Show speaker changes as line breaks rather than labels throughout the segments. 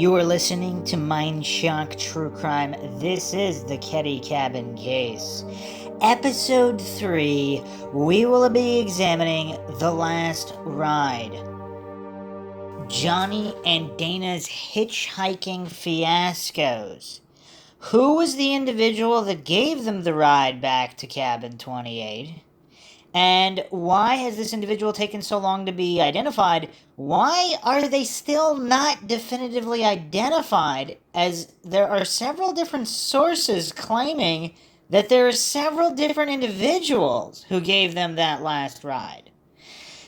You're listening to Mindshock True Crime. This is the Keddie Cabin case. Episode 3, we will be examining The Last Ride. Johnny and Dana's hitchhiking fiascos. Who was the individual that gave them the ride back to Cabin 28? And why has this individual taken so long to be identified? Why are they still not definitively identified, as there are several different sources claiming that there are several different individuals who gave them that last ride?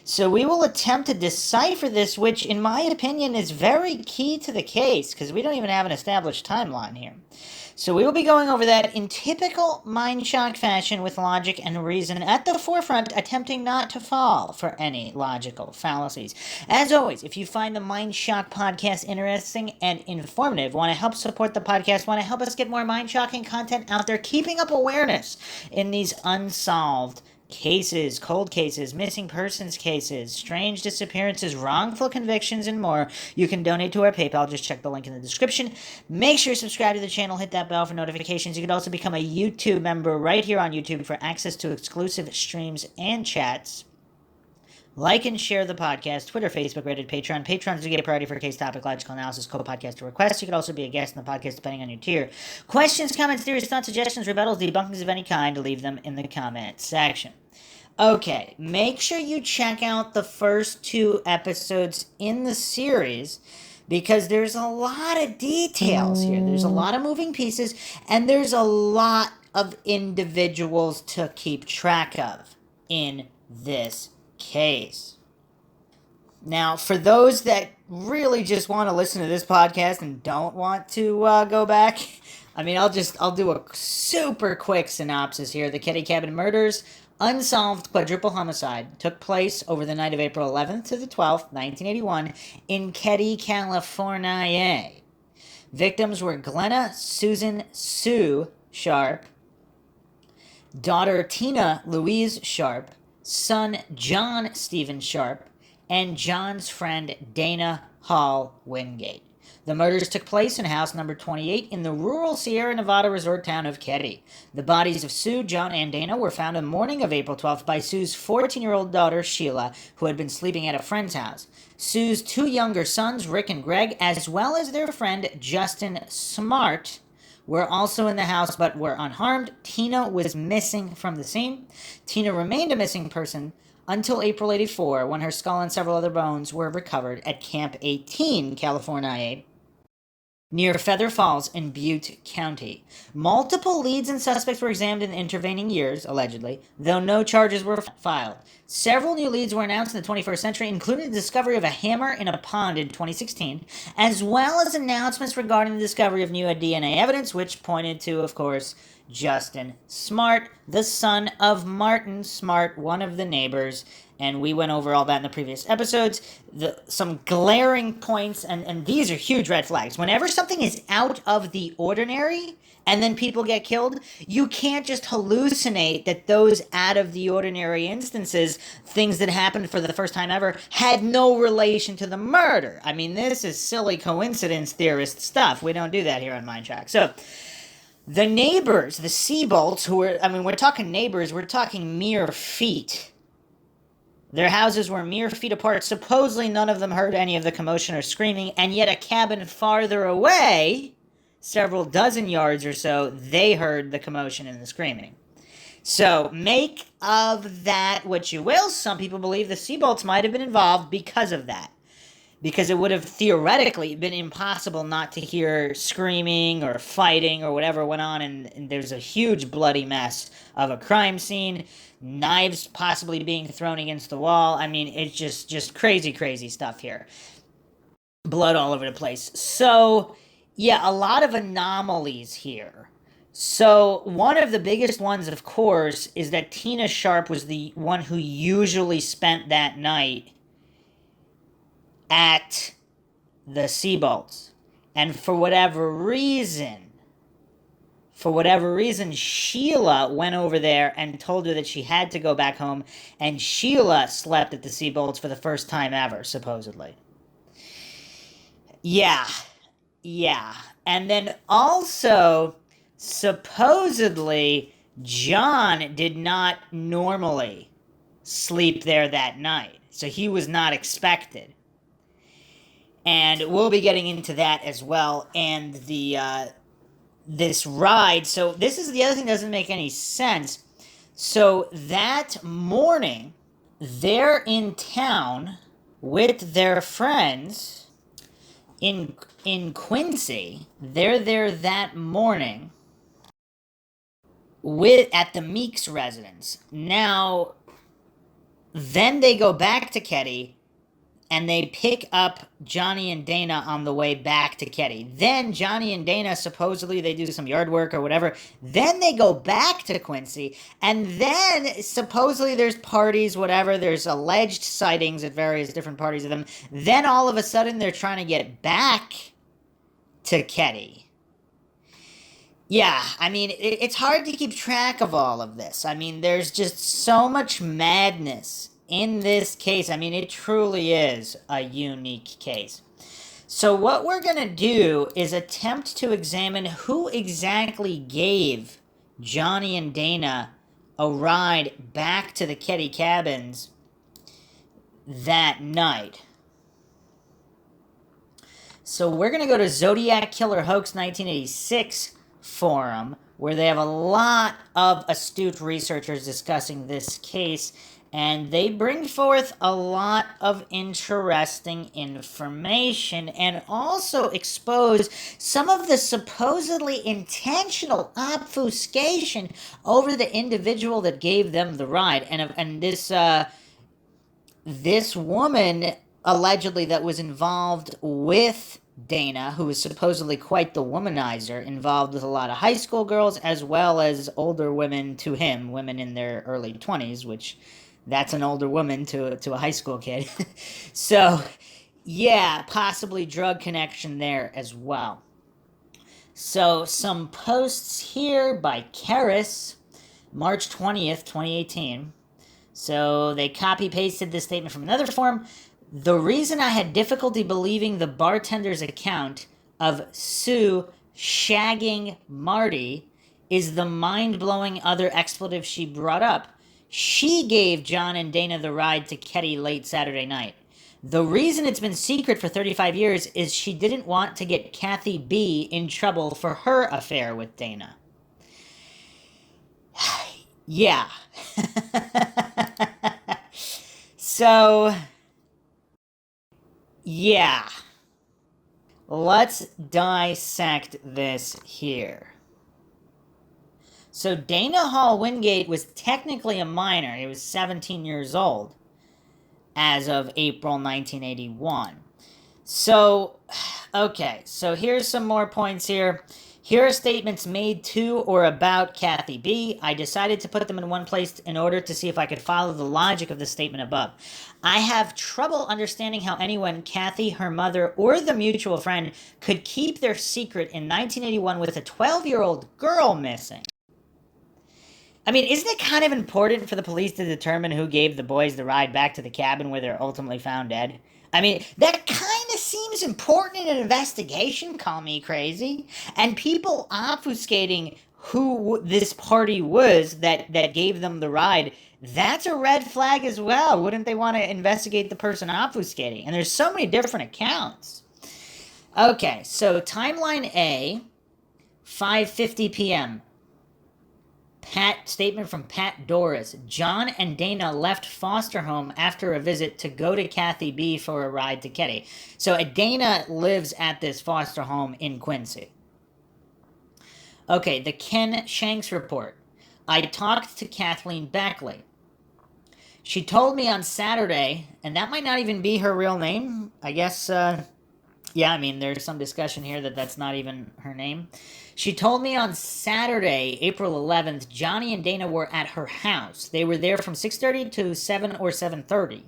So we will attempt to decipher this, which in my opinion is very key to the case, because we don't even have an established timeline here. So we will be going over that in typical Mindshock fashion, with logic and reason at the forefront, attempting not to fall for any logical fallacies. As always, if you find the Mindshock podcast interesting and informative, want to help support the podcast, want to help us get more Mindshocking content out there, keeping up awareness in these unsolved cases, cold cases, missing persons cases, strange disappearances, wrongful convictions, and more, you can donate to our PayPal. Just check the link in the description. Make sure you subscribe to the channel, hit that bell for notifications. You can also become a YouTube member right here on YouTube for access to exclusive streams and chats. Like and share the podcast, Twitter, Facebook, Reddit, Patreon. Patrons do get a priority for case topic, logical analysis, co-podcaster requests. You could also be a guest in the podcast depending on your tier. Questions, comments, theories, thoughts, suggestions, rebuttals, debunkings of any kind, leave them in the comment section. Okay, make sure you check out the first 2 episodes in the series, because there's a lot of details here. There's a lot of moving pieces, and there's a lot of individuals to keep track of in this case. Now, for those that really just want to listen to this podcast and don't want to go back, I'll do a super quick synopsis here. The Keddie Cabin Murders, unsolved quadruple homicide, took place over the night of April 11th to the 12th, 1981, in Keddie, California. Victims were Glenna Susan Sue Sharp, daughter Tina Louise Sharp, son John Stephen Sharp, and John's friend Dana Hall Wingate. The murders took place in house number 28 in the rural Sierra Nevada resort town of Keddie. The bodies of Sue, John, and Dana were found on the morning of April 12th by Sue's 14-year-old daughter, Sheila, who had been sleeping at a friend's house. Sue's 2 younger sons, Rick and Greg, as well as their friend, Justin Smart, were also in the house but were unharmed. Tina was missing from the scene. Tina remained a missing person until April 84, when her skull and several other bones were recovered at Camp 18, California, near Feather Falls in Butte County. Multiple leads and suspects were examined in the intervening years, allegedly, though no charges were filed. Several new leads were announced in the 21st century, including the discovery of a hammer in a pond in 2016, as well as announcements regarding the discovery of new DNA evidence, which pointed to, of course, Justin Smart, the son of Martin Smart, one of the neighbors, and we went over all that in the previous episodes. Some glaring points, and these are huge red flags. Whenever something is out of the ordinary, and then people get killed, you can't just hallucinate that those out of the ordinary instances, things that happened for the first time ever, had no relation to the murder. I mean, this is silly coincidence theorist stuff. We don't do that here on Mindshock. So, the neighbors, the Seabolts, we're talking neighbors, we're talking mere feet. Their houses were mere feet apart. Supposedly none of them heard any of the commotion or screaming, and yet a cabin farther away, several dozen yards or so, they heard the commotion and the screaming. So, make of that what you will. Some people believe the Seabolts might have been involved because of that. Because it would have theoretically been impossible not to hear screaming or fighting or whatever went on, and there's a huge bloody mess of a crime scene, knives possibly being thrown against the wall. I mean, it's just crazy, crazy stuff here. Blood all over the place. So, yeah, a lot of anomalies here. So, one of the biggest ones, of course, is that Tina Sharp was the one who usually spent that night at the Seabolts. And for whatever reason, Sheila went over there and told her that she had to go back home, and Sheila slept at the Seabolts for the first time ever, supposedly. Yeah. Yeah. And then also, supposedly, John did not normally sleep there that night. So he was not expected. And we'll be getting into that as well. And this ride. So this is the other thing that doesn't make any sense. So that morning, they're in town with their friends in Quincy. They're there that morning with at the Meeks residence. Now, then they go back to Keddie and they pick up Johnny and Dana on the way back to Keddie. Then Johnny and Dana, supposedly they do some yard work or whatever. Then they go back to Quincy, and then supposedly there's parties, whatever. There's alleged sightings at various different parties of them. Then all of a sudden they're trying to get back to Keddie. Yeah, I mean, it's hard to keep track of all of this. I mean, there's just so much madness in this case. I mean, it truly is a unique case. So what we're going to do is attempt to examine who exactly gave Johnny and Dana a ride back to the Keddie cabins that night. So we're going to go to Zodiac Killer Hoax 1986 forum, where they have a lot of astute researchers discussing this case, and they bring forth a lot of interesting information and also expose some of the supposedly intentional obfuscation over the individual that gave them the ride. And this woman allegedly that was involved with Dana, who is supposedly quite the womanizer, involved with a lot of high school girls as well as older women to him, women in their early 20s, which that's an older woman to a high school kid. So, yeah, possibly drug connection there as well. So, some posts here by Karis, March 20th, 2018. So, they copy-pasted this statement from another forum. The reason I had difficulty believing the bartender's account of Sue shagging Marty is the mind-blowing other expletive she brought up. She gave John and Dana the ride to Keddie late Saturday night. The reason it's been secret for 35 years is she didn't want to get Kathy B in trouble for her affair with Dana. Yeah. So... yeah. Let's dissect this here. So Dana Hall Wingate was technically a minor. He was 17 years old as of April 1981. So, okay, so here's some more points here. Here are statements made to or about Kathy B. I decided to put them in one place in order to see if I could follow the logic of the statement above. I have trouble understanding how anyone, Kathy, her mother, or the mutual friend, could keep their secret in 1981 with a 12-year-old girl missing. I mean, isn't it kind of important for the police to determine who gave the boys the ride back to the cabin where they're ultimately found dead? I mean, that kind of seems important in an investigation, call me crazy. And people obfuscating who this party was that gave them the ride, that's a red flag as well. Wouldn't they want to investigate the person obfuscating? And there's so many different accounts. Okay, so timeline A, 5:50 p.m. Statement from Pat Doris. John and Dana left foster home after a visit to go to Kathy B for a ride to Keddie. So Dana lives at this foster home in Quincy. Okay, the Ken Shanks report. I talked to Kathleen Beckley. She told me on Saturday, and that might not even be her real name. I guess, yeah, I mean, there's some discussion here that that's not even her name. She told me on Saturday, April 11th, Johnny and Dana were at her house. They were there from 6:30 to 7 or 7:30.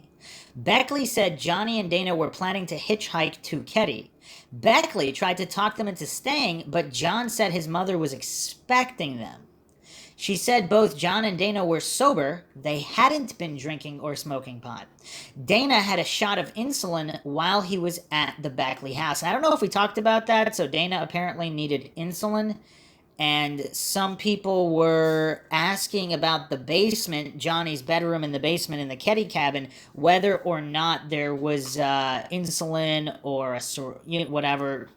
Beckley said Johnny and Dana were planning to hitchhike to Keddie. Beckley tried to talk them into staying, but John said his mother was expecting them. She said both John and Dana were sober. They hadn't been drinking or smoking pot. Dana had a shot of insulin while he was at the Beckley house. I don't know if we talked about that. So Dana apparently needed insulin. And some people were asking about the basement, Johnny's bedroom in the basement in the Keddie cabin, whether or not there was insulin or whatever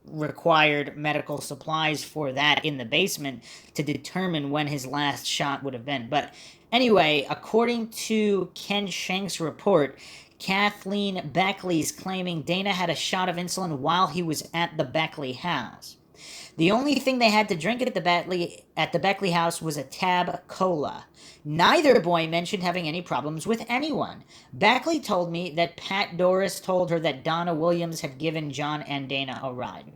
required medical supplies for that in the basement to determine when his last shot would have been. But anyway, according to Ken Shank's report, Kathleen Beckley's claiming Dana had a shot of insulin while he was at the Beckley house. The only thing they had to drink at the Beckley house was a Tab Cola. Neither boy mentioned having any problems with anyone. Beckley told me that Pat Doris told her that Donna Williams had given John and Dana a ride.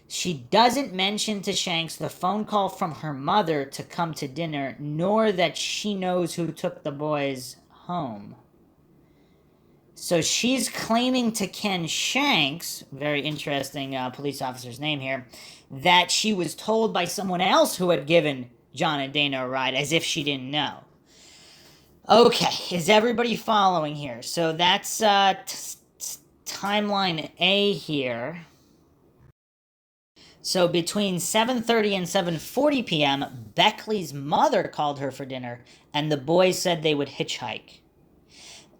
She doesn't mention to Shanks the phone call from her mother to come to dinner, nor that she knows who took the boys home. So she's claiming to Ken Shanks, very interesting police officer's name here, that she was told by someone else who had given John and Dana a ride, as if she didn't know. Okay, is everybody following here? So that's timeline A here. So between 7:30 and 7:40 p.m., Beckley's mother called her for dinner, and the boys said they would hitchhike.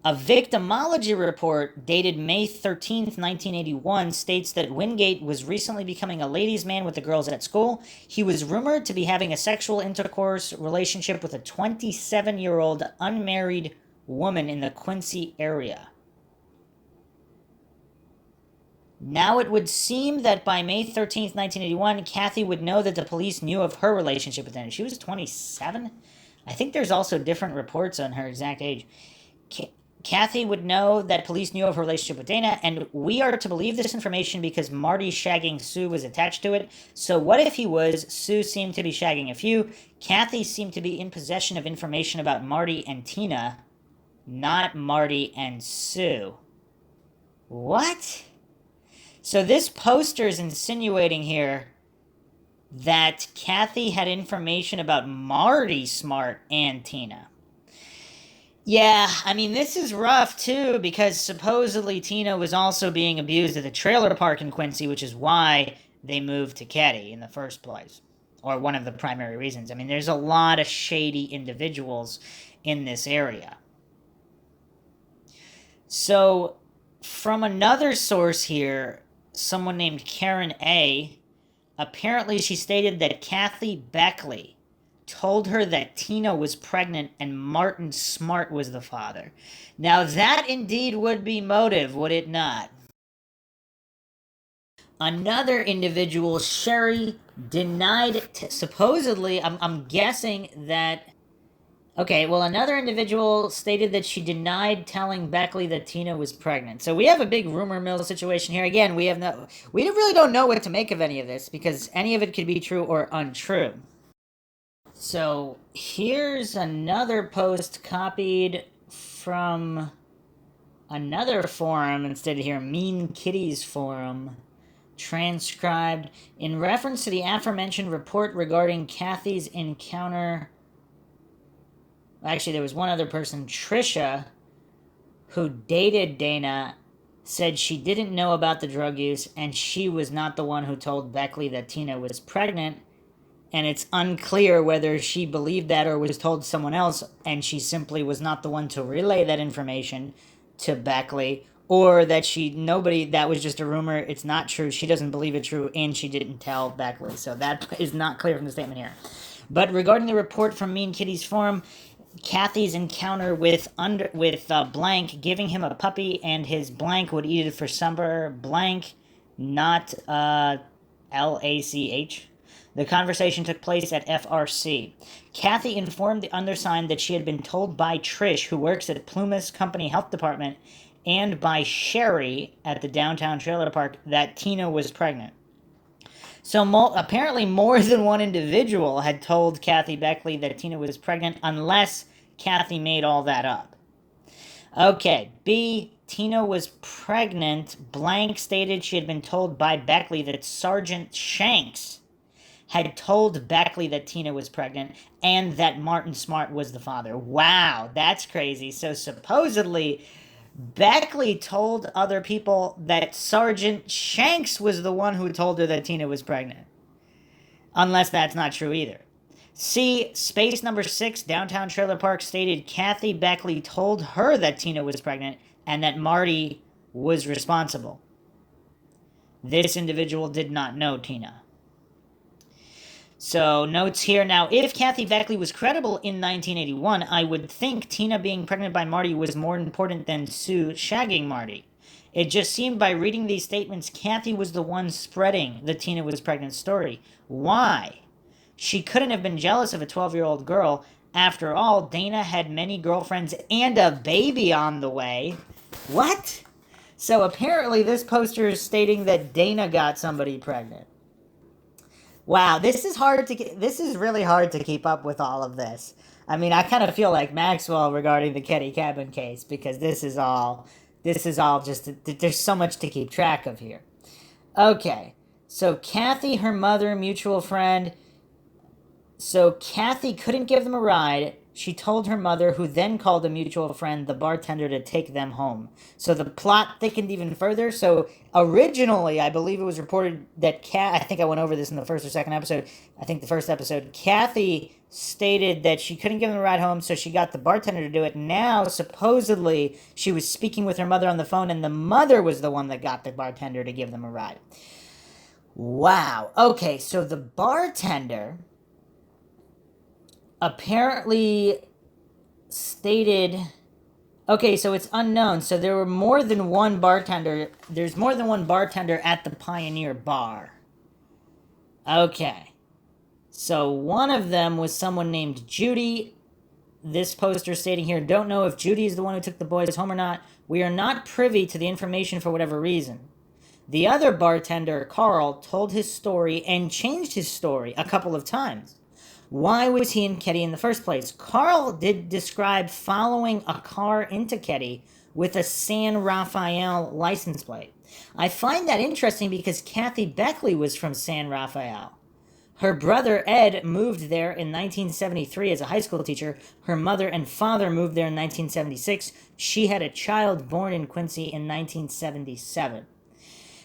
A victimology report dated May 13th, 1981 states that Wingate was recently becoming a ladies' man with the girls at school. He was rumored to be having a sexual intercourse relationship with a 27-year-old unmarried woman in the Quincy area. Now it would seem that by May 13th, 1981, Kathy would know that the police knew of her relationship with him. She was 27? I think there's also different reports on her exact age. Kathy would know that police knew of her relationship with Dana, and we are to believe this information because Marty shagging Sue was attached to it. So what if he was? Sue seemed to be shagging a few. Kathy seemed to be in possession of information about Marty and Tina, not Marty and Sue. What? So this poster is insinuating here that Kathy had information about Marty Smart and Tina. Yeah, I mean, this is rough, too, because supposedly Tina was also being abused at the trailer park in Quincy, which is why they moved to Keddie in the first place, or one of the primary reasons. I mean, there's a lot of shady individuals in this area. So, from another source here, someone named Karen A., apparently she stated that Kathy Beckley told her that Tina was pregnant and Martin Smart was the father. Now that indeed would be motive, would it not? Another individual, Sherry, denied, supposedly, I'm guessing that... Okay, well, another individual stated that she denied telling Beckley that Tina was pregnant. So we have a big rumor mill situation here. Again, we really don't know what to make of any of this because any of it could be true or untrue. So here's another post copied from another forum instead of here, Mean Kitties Forum, transcribed in reference to the aforementioned report regarding Kathy's encounter. Actually, there was one other person, Trisha, who dated Dana, said she didn't know about the drug use and she was not the one who told Beckley that Tina was pregnant. And it's unclear whether she believed that or was told someone else, and she simply was not the one to relay that information to Beckley, or that that was just a rumor, it's not true, she doesn't believe it true, and she didn't tell Beckley. So that is not clear from the statement here. But regarding the report from Mean Kitties Forum, Kathy's encounter with blank, giving him a puppy, and his blank would eat it for supper, blank, not LACH. The conversation took place at FRC. Kathy informed the undersigned that she had been told by Trish, who works at Plumas Company Health Department, and by Sherry at the downtown trailer park that Tina was pregnant. So apparently more than one individual had told Kathy Beckley that Tina was pregnant, unless Kathy made all that up. Okay, B, Tina was pregnant. Blank stated she had been told by Beckley that Sergeant Shanks had told Beckley that Tina was pregnant and that Martin Smart was the father. Wow, that's crazy. So supposedly, Beckley told other people that Sergeant Shanks was the one who told her that Tina was pregnant. Unless that's not true either. C. Space number 6, Downtown Trailer Park, stated Kathy Beckley told her that Tina was pregnant and that Marty was responsible. This individual did not know Tina. So, notes here. Now, if Kathy Beckley was credible in 1981, I would think Tina being pregnant by Marty was more important than Sue shagging Marty. It just seemed by reading these statements, Kathy was the one spreading the Tina was pregnant story. Why? She couldn't have been jealous of a 12-year-old girl. After all, Dana had many girlfriends and a baby on the way. What? So apparently this poster is stating that Dana got somebody pregnant. Wow, this is really hard to keep up with all of this. I mean, I kind of feel like Maxwell regarding the Keddie Cabin case, because this is all just, there's so much to keep track of here. Okay, so Kathy, her mother, mutual friend. So Kathy couldn't give them a ride. She told her mother, who then called a mutual friend, the bartender, to take them home. So the plot thickened even further. So originally, I believe it was reported that I think I went over this in the first or second episode. I think the first episode, Kathy stated that she couldn't give them a ride home, so she got the bartender to do it. Now, supposedly, she was speaking with her mother on the phone, and the mother was the one that got the bartender to give them a ride. Wow. Okay, so the bartender apparently stated, okay, so it's unknown. So there were more than one bartender. There's more than one bartender at the Pioneer Bar. Okay. So one of them was someone named Judy. This poster stating here, don't know if Judy is the one who took the boys home or not. We are not privy to the information for whatever reason. The other bartender, Carl, told his story and changed his story a couple of times. Why was he in Keddie in the first place? Carl did describe following a car into Keddie with a San Rafael license plate. I find that interesting because Kathy Beckley was from San Rafael. Her brother, Ed, moved there in 1973 as a high school teacher. Her mother and father moved there in 1976. She had a child born in Quincy in 1977.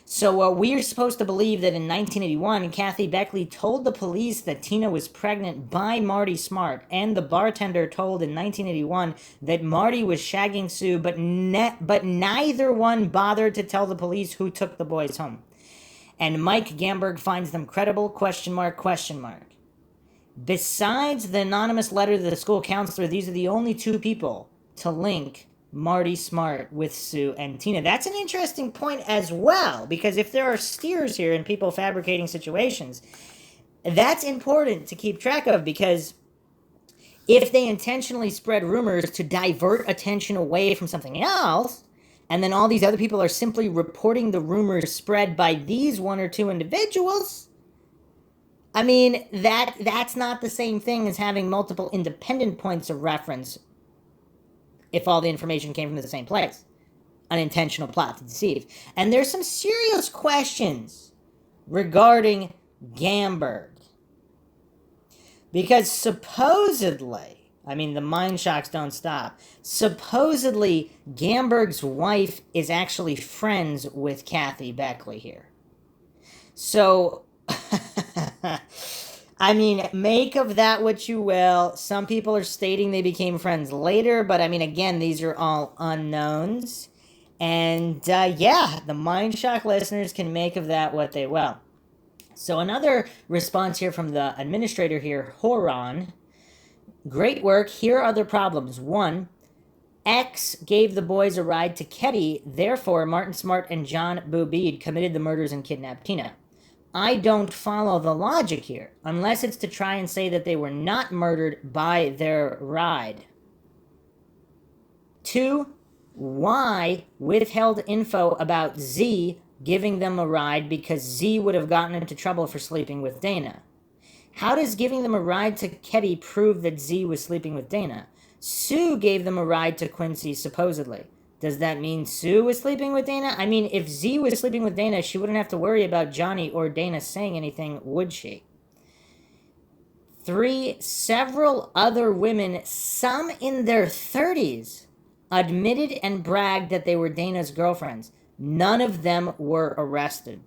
So we're supposed to believe that in 1981, Kathy Beckley told the police that Tina was pregnant by Marty Smart, and the bartender told in 1981 that Marty was shagging Sue, but neither one bothered to tell the police who took the boys home. And Mike Gamberg finds them credible, question mark, question mark. Besides the anonymous letter to the school counselor, these are the only two people to link Marty Smart with Sue and Tina. That's an interesting point as well, because if there are steers here and people fabricating situations, that's important to keep track of, because if they intentionally spread rumors to divert attention away from something else, and then all these other people are simply reporting the rumors spread by these one or two individuals, I mean, that's not the same thing as having multiple independent points of reference if all the information came from the same place. An intentional plot to deceive. And there's some serious questions regarding Gamberg. Because supposedly, I mean, the mind shocks don't stop. Supposedly, Gamberg's wife is actually friends with Kathy Beckley here. So, I mean, make of that what you will. Some people are stating they became friends later, but I mean, again, these are all unknowns. And yeah, the Mindshock listeners can make of that what they will. So another response here from the administrator here, Horon. Great work. Here are the problems. 1, X gave the boys a ride to Keddie. Therefore, Martin Smart and John Boubede committed the murders and kidnapped Tina. I don't follow the logic here, unless it's to try and say that they were not murdered by their ride. 2, Y withheld info about Z giving them a ride because Z would have gotten into trouble for sleeping with Dana. How does giving them a ride to Keddie prove that Z was sleeping with Dana? Sue gave them a ride to Quincy, supposedly. Does that mean Sue was sleeping with Dana? I mean, if Z was sleeping with Dana, she wouldn't have to worry about Johnny or Dana saying anything, would she? 3, several other women, some in their 30s, admitted and bragged that they were Dana's girlfriends. None of them were arrested.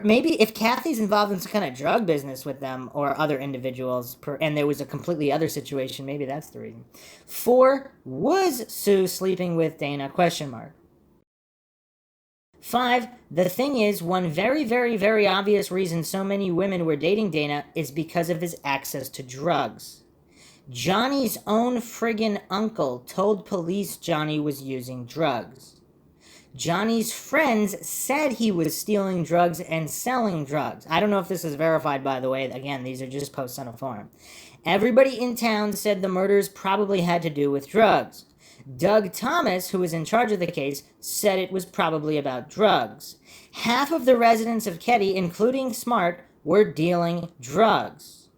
Maybe if Kathy's involved in some kind of drug business with them or other individuals, and there was a completely other situation, maybe that's the reason. 4, was Sue sleeping with Dana? 5, the thing is, one very, very, very obvious reason so many women were dating Dana is because of his access to drugs. Johnny's own friggin' uncle told police Johnny was using drugs. Johnny's friends said he was stealing drugs and selling drugs. I don't know if this is verified, by the way. Again, these are just posts on a forum. Everybody in town said the murders probably had to do with drugs. Doug Thomas, who was in charge of the case, said it was probably about drugs. Half of the residents of Keddie, including Smart, were dealing drugs.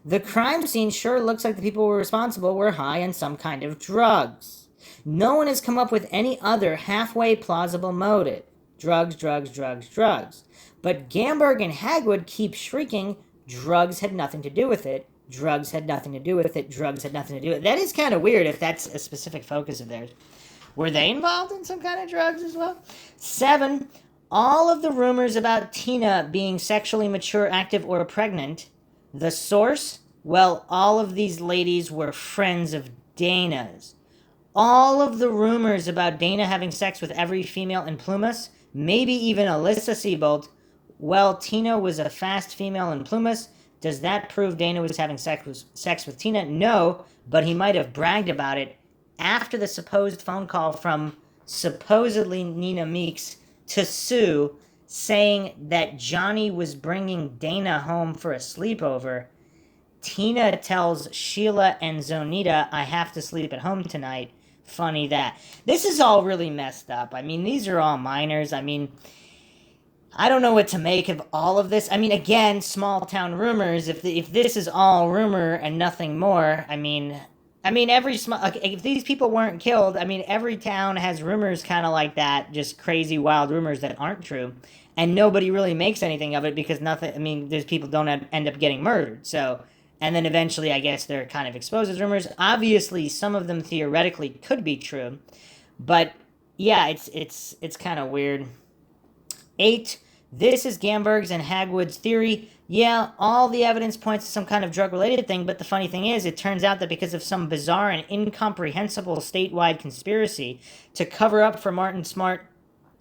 The crime scene sure looks like the people who were responsible were high on some kind of drugs. No one has come up with any other halfway plausible motive. Drugs, drugs, drugs, drugs. But Gamberg and Hagwood keep shrieking, drugs had nothing to do with it. Drugs had nothing to do with it. Drugs had nothing to do with it. That is kind of weird if that's a specific focus of theirs. Were they involved in some kind of drugs as well? 7, all of the rumors about Tina being sexually mature, active, or pregnant. The source? Well, all of these ladies were friends of Dana's. All of the rumors about Dana having sex with every female in Plumas, maybe even Alyssa Sebold. Well, Tina was a fast female in Plumas. Does that prove Dana was having sex with Tina? No, but he might have bragged about it after the supposed phone call from supposedly Nina Meeks to Sue saying that Johnny was bringing Dana home for a sleepover. Tina tells Sheila and Zonita, I have to sleep at home tonight. Funny that. This is all really messed up. I mean, these are all minors. I mean, I don't know what to make of all of this. I mean, again, small town rumors. If this is all rumor and nothing more, I mean, if these people weren't killed, I mean, every town has rumors kind of like that, just crazy, wild rumors that aren't true, and nobody really makes anything of it because nothing. I mean, these people don't end up getting murdered, so. And then eventually, I guess they're kind of exposed as rumors. Obviously, some of them theoretically could be true, but yeah, it's kind of weird. 8. This is Gamberg's and Hagwood's theory. Yeah, all the evidence points to some kind of drug-related thing, but the funny thing is, it turns out that because of some bizarre and incomprehensible statewide conspiracy to cover up for Martin Smart,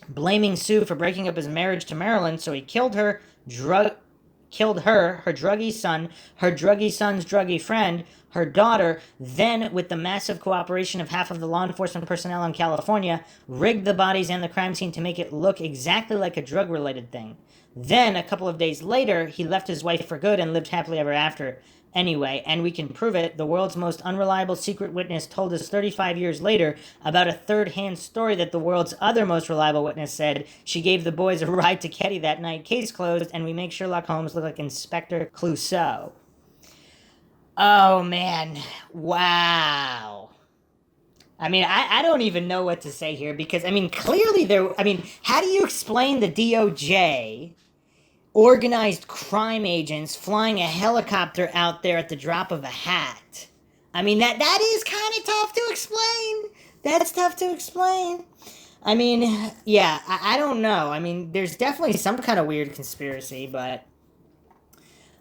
blaming Sue for breaking up his marriage to Marilyn, so he killed her, her druggy son, her druggy son's druggy friend, her daughter, then, with the massive cooperation of half of the law enforcement personnel in California, rigged the bodies and the crime scene to make it look exactly like a drug-related thing. Then, a couple of days later, he left his wife for good and lived happily ever after. Anyway, and we can prove it, the world's most unreliable secret witness told us 35 years later about a third-hand story that the world's other most reliable witness said she gave the boys a ride to Keddie that night, case closed, and we make Sherlock Holmes look like Inspector Clouseau. Oh, man. Wow. I mean, I don't even know what to say here because, I mean, clearly how do you explain the DOJ organized crime agents flying a helicopter out there at the drop of a hat? I mean, that is kind of tough to explain. That's tough to explain. I mean, yeah, I don't know. I mean, there's definitely some kind of weird conspiracy, but...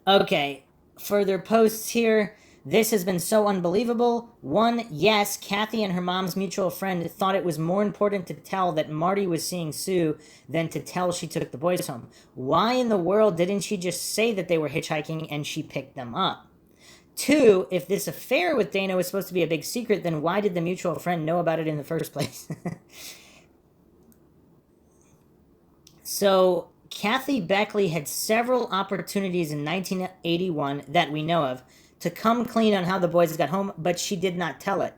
Okay, further posts here. This has been so unbelievable. 1, yes, Kathy and her mom's mutual friend thought it was more important to tell that Marty was seeing Sue than to tell she took the boys home. Why in the world didn't she just say that they were hitchhiking and she picked them up? 2, if this affair with Dana was supposed to be a big secret, then why did the mutual friend know about it in the first place? So, Kathy Beckley had several opportunities in 1981 that we know of to come clean on how the boys got home, but she did not tell it.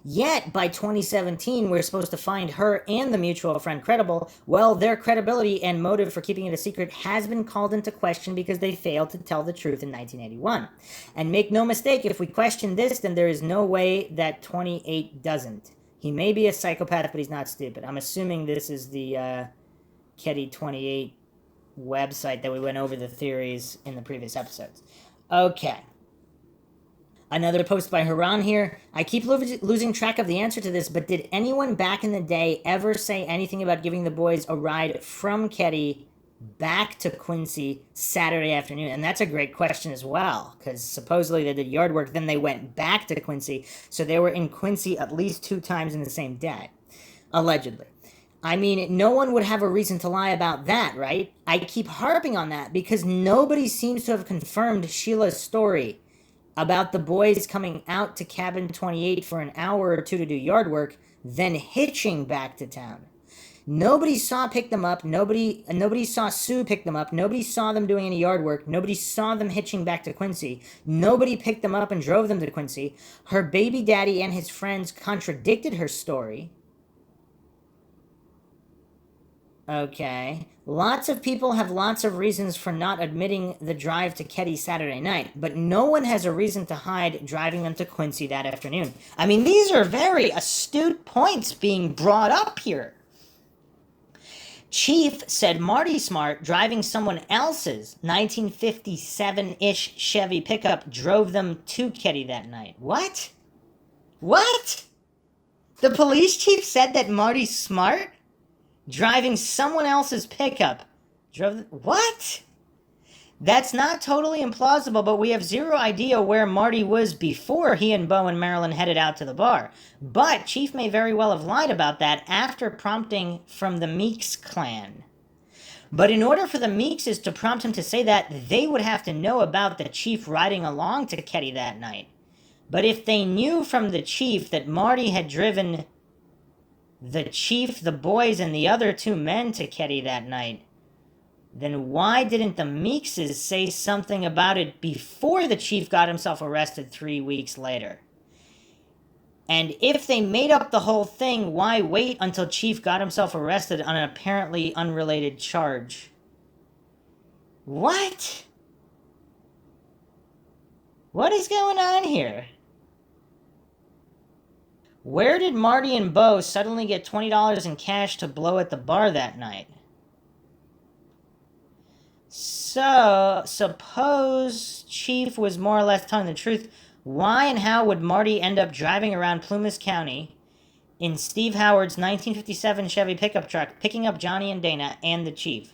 Yet, by 2017, we're supposed to find her and the mutual friend credible. Well, their credibility and motive for keeping it a secret has been called into question because they failed to tell the truth in 1981. And make no mistake, if we question this, then there is no way that 28 doesn't. He may be a psychopath, but he's not stupid. I'm assuming this is the Keddie 28 website that we went over the theories in the previous episodes. Okay. Another post by Haran here. I keep losing track of the answer to this, but did anyone back in the day ever say anything about giving the boys a ride from Keddie back to Quincy Saturday afternoon? And that's a great question as well, because supposedly they did yard work, then they went back to Quincy, so they were in Quincy at least 2 times in the same day, allegedly. I mean, no one would have a reason to lie about that, right? I keep harping on that because nobody seems to have confirmed Sheila's story about the boys coming out to Cabin 28 for an hour or two to do yard work, then hitching back to town. Nobody saw pick them up. Nobody saw Sue pick them up. Nobody saw them doing any yard work. Nobody saw them hitching back to Quincy. Nobody picked them up and drove them to Quincy. Her baby daddy and his friends contradicted her story. Okay. Lots of people have lots of reasons for not admitting the drive to Keddie Saturday night, but no one has a reason to hide driving them to Quincy that afternoon. I mean, these are very astute points being brought up here. Chief said Marty Smart, driving someone else's 1957-ish Chevy pickup, drove them to Keddie that night. What? What? The police chief said that Marty Smart, driving someone else's pickup, drove... What? That's not totally implausible, but we have zero idea where Marty was before he and Bo and Marilyn headed out to the bar. But Chief may very well have lied about that after prompting from the Meeks clan. But in order for the Meekses to prompt him to say that, they would have to know about the Chief riding along to Keddie that night. But if they knew from the Chief that Marty had driven the Chief, the boys, and the other 2 men to Keddie that night, then why didn't the Meekses say something about it before the Chief got himself arrested 3 weeks later? And if they made up the whole thing, why wait until Chief got himself arrested on an apparently unrelated charge? What? What is going on here? Where did Marty and Bo suddenly get $20 in cash to blow at the bar that night? So, suppose Chief was more or less telling the truth. Why and how would Marty end up driving around Plumas County in Steve Howard's 1957 Chevy pickup truck, picking up Johnny and Dana and the Chief?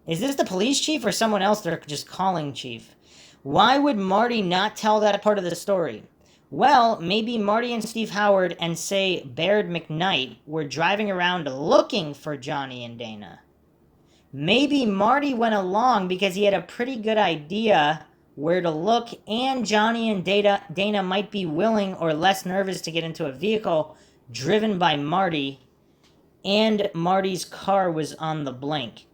Is this the police chief or someone else they're just calling Chief? Why would Marty not tell that part of the story? Well, maybe Marty and Steve Howard and, say, Baird McKnight were driving around looking for Johnny and Dana. Maybe Marty went along because he had a pretty good idea where to look, and Johnny and Dana might be willing or less nervous to get into a vehicle driven by Marty, and Marty's car was on the blink.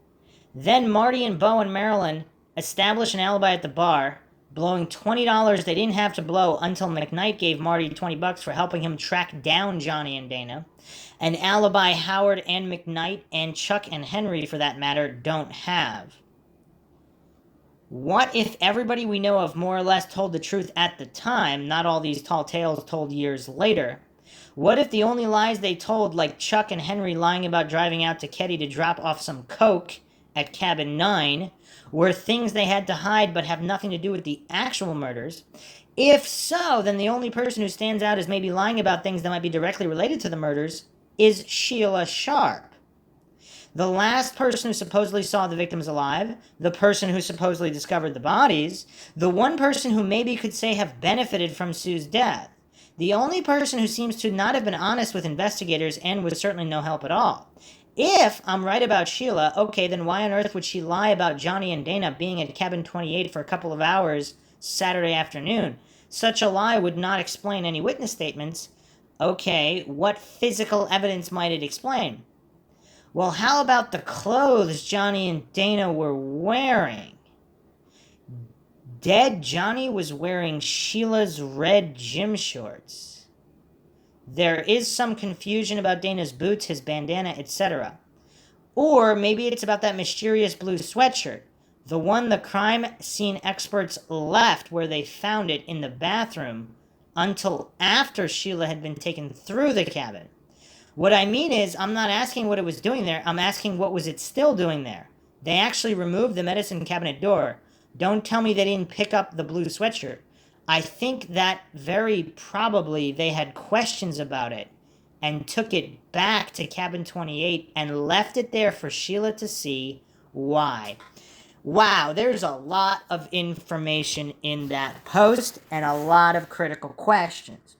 Then Marty and Bo and Marilyn established an alibi at the bar, blowing $20 they didn't have to blow until McKnight gave Marty $20 for helping him track down Johnny and Dana. An alibi Howard and McKnight and Chuck and Henry, for that matter, don't have. What if everybody we know of more or less told the truth at the time, not all these tall tales told years later? What if the only lies they told, like Chuck and Henry lying about driving out to Keddie to drop off some coke at Cabin 9, were things they had to hide but have nothing to do with the actual murders? If so, then the only person who stands out as maybe lying about things that might be directly related to the murders is Sheila Sharp. The last person who supposedly saw the victims alive, the person who supposedly discovered the bodies, the one person who maybe could say have benefited from Sue's death, the only person who seems to not have been honest with investigators and was certainly no help at all. If I'm right about Sheila, okay, then why on earth would she lie about Johnny and Dana being at Cabin 28 for a couple of hours Saturday afternoon? Such a lie would not explain any witness statements. Okay, what physical evidence might it explain? Well, how about the clothes Johnny and Dana were wearing? Dead Johnny was wearing Sheila's red gym shorts. There is some confusion about Dana's boots, his bandana, etc. Or maybe it's about that mysterious blue sweatshirt, the one the crime scene experts left where they found it in the bathroom until after Sheila had been taken through the cabin. What I mean is, I'm not asking what it was doing there, I'm asking what was it still doing there. They actually removed the medicine cabinet door, Don't tell me they didn't pick up the blue sweatshirt. I think that very probably they had questions about it and took it back to cabin 28 and left it there for Sheila to see why. Wow, there's a lot of information in that post and a lot of critical questions.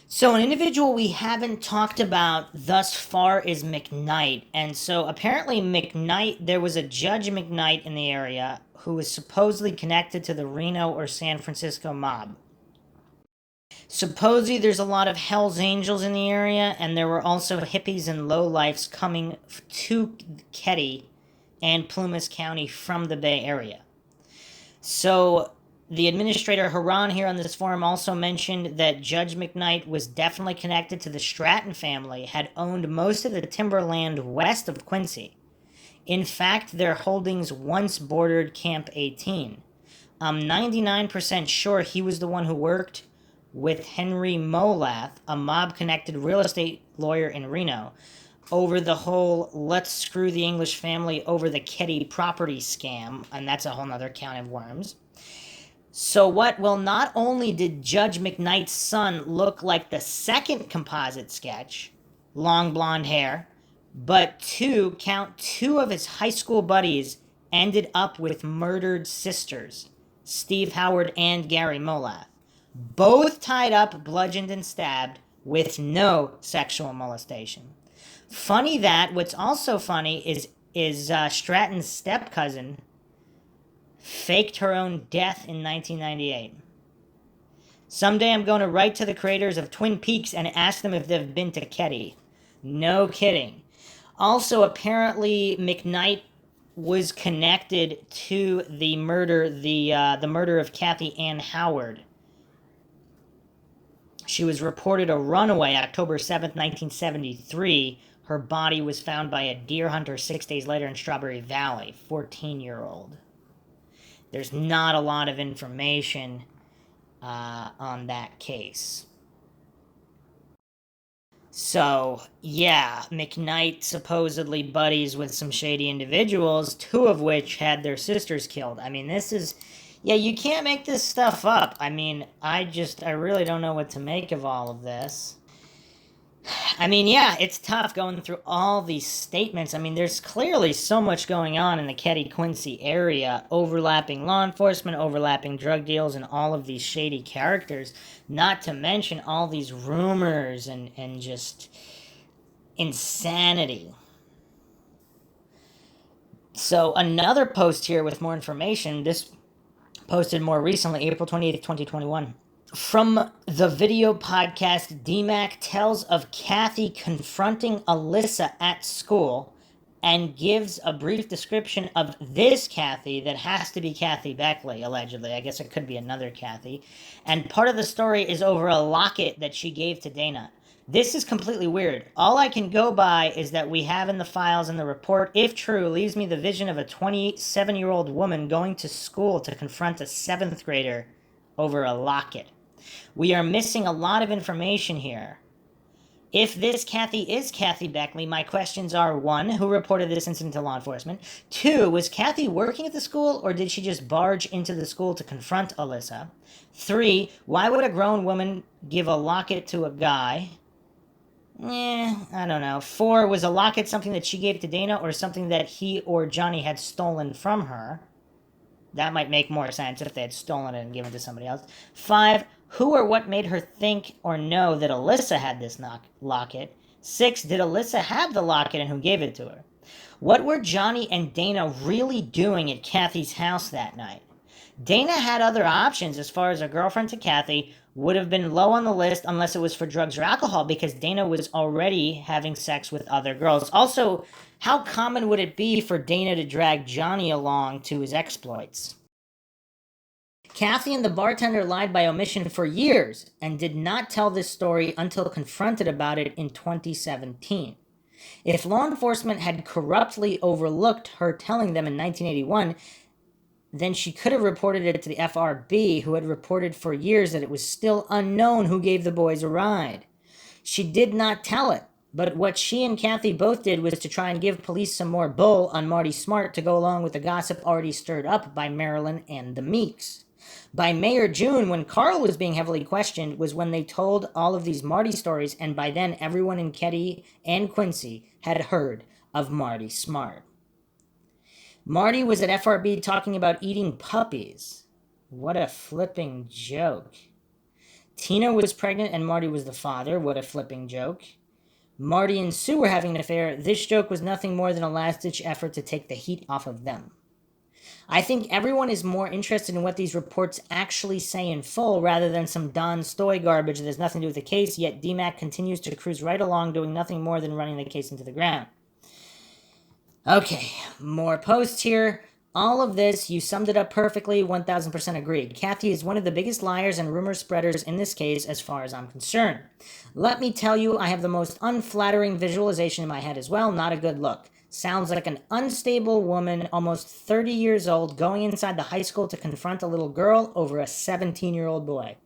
So an individual we haven't talked about thus far is McKnight. And so apparently McKnight, there was a Judge McKnight in the area who was supposedly connected to the Reno or San Francisco mob. Supposedly there's a lot of Hell's Angels in the area, and there were also hippies and lowlifes coming to Keddie and Plumas County from the Bay Area. So the administrator Haran here on this forum also mentioned that Judge McKnight was definitely connected to the Stratton family, had owned most of the timberland west of Quincy. In fact, their holdings once bordered Camp 18. I'm 99% sure he was the one who worked with Henry Molath, a mob-connected real estate lawyer in Reno, over the whole let's screw the English family over the Keddie property scam, and that's a whole nother can of worms. So what? Well, not only did Judge McKnight's son look like the second composite sketch, long blonde hair, but two of his high school buddies ended up with murdered sisters, Steve Howard and Gary Molath, both tied up, bludgeoned, and stabbed with no sexual molestation. Funny that, what's also funny is Stratton's step-cousin faked her own death in 1998. Someday I'm going to write to the creators of Twin Peaks and ask them if they've been to Keddie. No kidding. Also, apparently, McKnight was connected to the murder, the murder of Kathy Ann Howard. She was reported a runaway October 7th, 1973. Her body was found by a deer hunter 6 days later in Strawberry Valley, 14-year-old. There's not a lot of information on that case. So, yeah, McKnight supposedly buddies with some shady individuals, two of which had their sisters killed. I mean, this is... Yeah, you can't make this stuff up. I mean, I really don't know what to make of all of this. I mean, yeah, it's tough going through all these statements. I mean, there's clearly so much going on in the Keddie-Quincy area, overlapping law enforcement, overlapping drug deals, and all of these shady characters, not to mention all these rumors and just insanity. So another post here with more information, this posted more recently, April 28th, 2021. From the video podcast, DMAC tells of Kathy confronting Alyssa at school and gives a brief description of this Kathy that has to be Kathy Beckley, allegedly. I guess it could be another Kathy. And part of the story is over a locket that she gave to Dana. This is completely weird. All I can go by is that we have in the files and the report, if true, leaves me the vision of a 27-year-old woman going to school to confront a 7th grader over a locket. We are missing a lot of information here. If this Kathy is Kathy Beckley, my questions are: 1, who reported this incident to law enforcement? 2, was Kathy working at the school, or did she just barge into the school to confront Alyssa? 3, why would a grown woman give a locket to a guy? I don't know. 4, was a locket something that she gave to Dana or something that he or Johnny had stolen from her? That might make more sense if they had stolen it and given it to somebody else. 5, who or what made her think or know that Alyssa had this locket? 6, did Alyssa have the locket and who gave it to her? What were Johnny and Dana really doing at Kathy's house that night? Dana had other options as far as a girlfriend to Kathy, would have been low on the list unless it was for drugs or alcohol, because Dana was already having sex with other girls. Also, how common would it be for Dana to drag Johnny along to his exploits? Kathy and the bartender lied by omission for years and did not tell this story until confronted about it in 2017. If law enforcement had corruptly overlooked her telling them in 1981, then she could have reported it to the FRB, who had reported for years that it was still unknown who gave the boys a ride. She did not tell it. But what she and Kathy both did was to try and give police some more bull on Marty Smart to go along with the gossip already stirred up by Marilyn and the Meeks. By May or June, when Carl was being heavily questioned, was when they told all of these Marty stories, and by then everyone in Keddie and Quincy had heard of Marty Smart. Marty was at FRB talking about eating puppies. What a flipping joke. Tina was pregnant and Marty was the father. What a flipping joke. Marty and Sue were having an affair. This joke was nothing more than a last-ditch effort to take the heat off of them. I think everyone is more interested in what these reports actually say in full rather than some Don Stoy garbage that has nothing to do with the case, yet DMAC continues to cruise right along doing nothing more than running the case into the ground. Okay, more posts here. All of this, you summed it up perfectly, 1000% agreed. Kathy is one of the biggest liars and rumor spreaders in this case as far as I'm concerned. Let me tell you, I have the most unflattering visualization in my head as well, not a good look. Sounds like an unstable woman, almost 30 years old, going inside the high school to confront a little girl over a 17-year-old boy.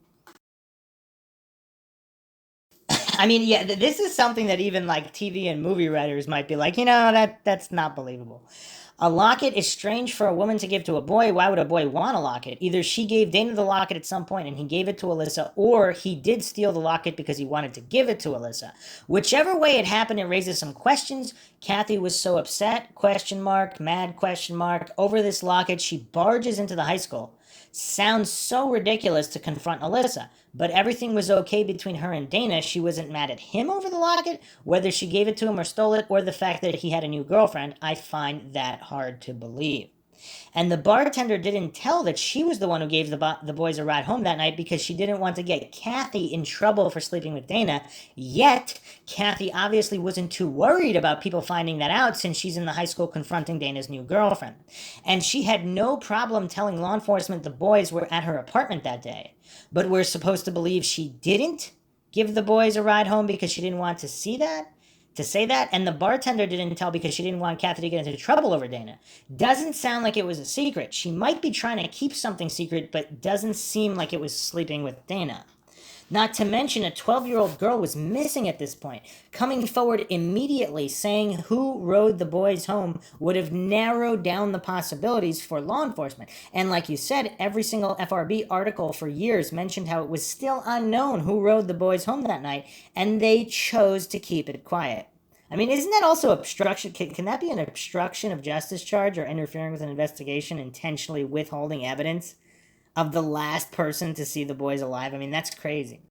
I mean, yeah, this is something that even like TV and movie writers might be like, that's not believable. A locket is strange for a woman to give to a boy. Why would a boy want a locket? Either she gave Dana the locket at some point and he gave it to Alyssa, or he did steal the locket because he wanted to give it to Alyssa. Whichever way it happened, it raises some questions. Kathy was so upset, mad, over this locket, she barges into the high school. Sounds so ridiculous to confront Alyssa, but everything was okay between her and Dana. She wasn't mad at him over the locket, whether she gave it to him or stole it, or the fact that he had a new girlfriend. I find that hard to believe. And the bartender didn't tell that she was the one who gave the boys a ride home that night because she didn't want to get Kathy in trouble for sleeping with Dana. Yet, Kathy obviously wasn't too worried about people finding that out since she's in the high school confronting Dana's new girlfriend. And she had no problem telling law enforcement the boys were at her apartment that day. But we're supposed to believe she didn't give the boys a ride home because she didn't want to say that, and the bartender didn't tell because she didn't want Kathy to get into trouble over Dana. Doesn't sound like it was a secret. She might be trying to keep something secret, but doesn't seem like it was sleeping with Dana. Not to mention a 12-year-old girl was missing at this point. Coming forward immediately saying who rode the boys home would have narrowed down the possibilities for law enforcement. And like you said, every single FRB article for years mentioned how it was still unknown who rode the boys home that night, and they chose to keep it quiet. I mean, isn't that also obstruction? Can that be an obstruction of justice charge or interfering with an investigation, intentionally withholding evidence of the last person to see the boys alive? I mean, that's crazy.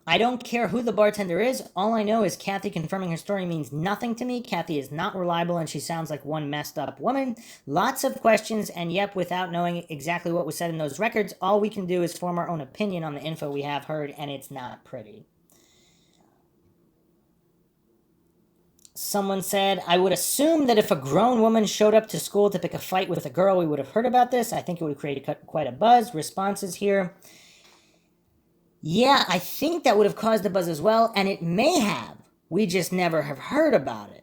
I don't care who the bartender is. All I know is Kathy confirming her story means nothing to me. Kathy is not reliable and she sounds like one messed up woman. Lots of questions, and yep, without knowing exactly what was said in those records, all we can do is form our own opinion on the info we have heard, and it's not pretty. Someone said, I would assume that if a grown woman showed up to school to pick a fight with a girl, we would have heard about this. I think it would create quite a buzz. Responses here. Yeah, I think that would have caused a buzz as well, and it may have. We just never have heard about it.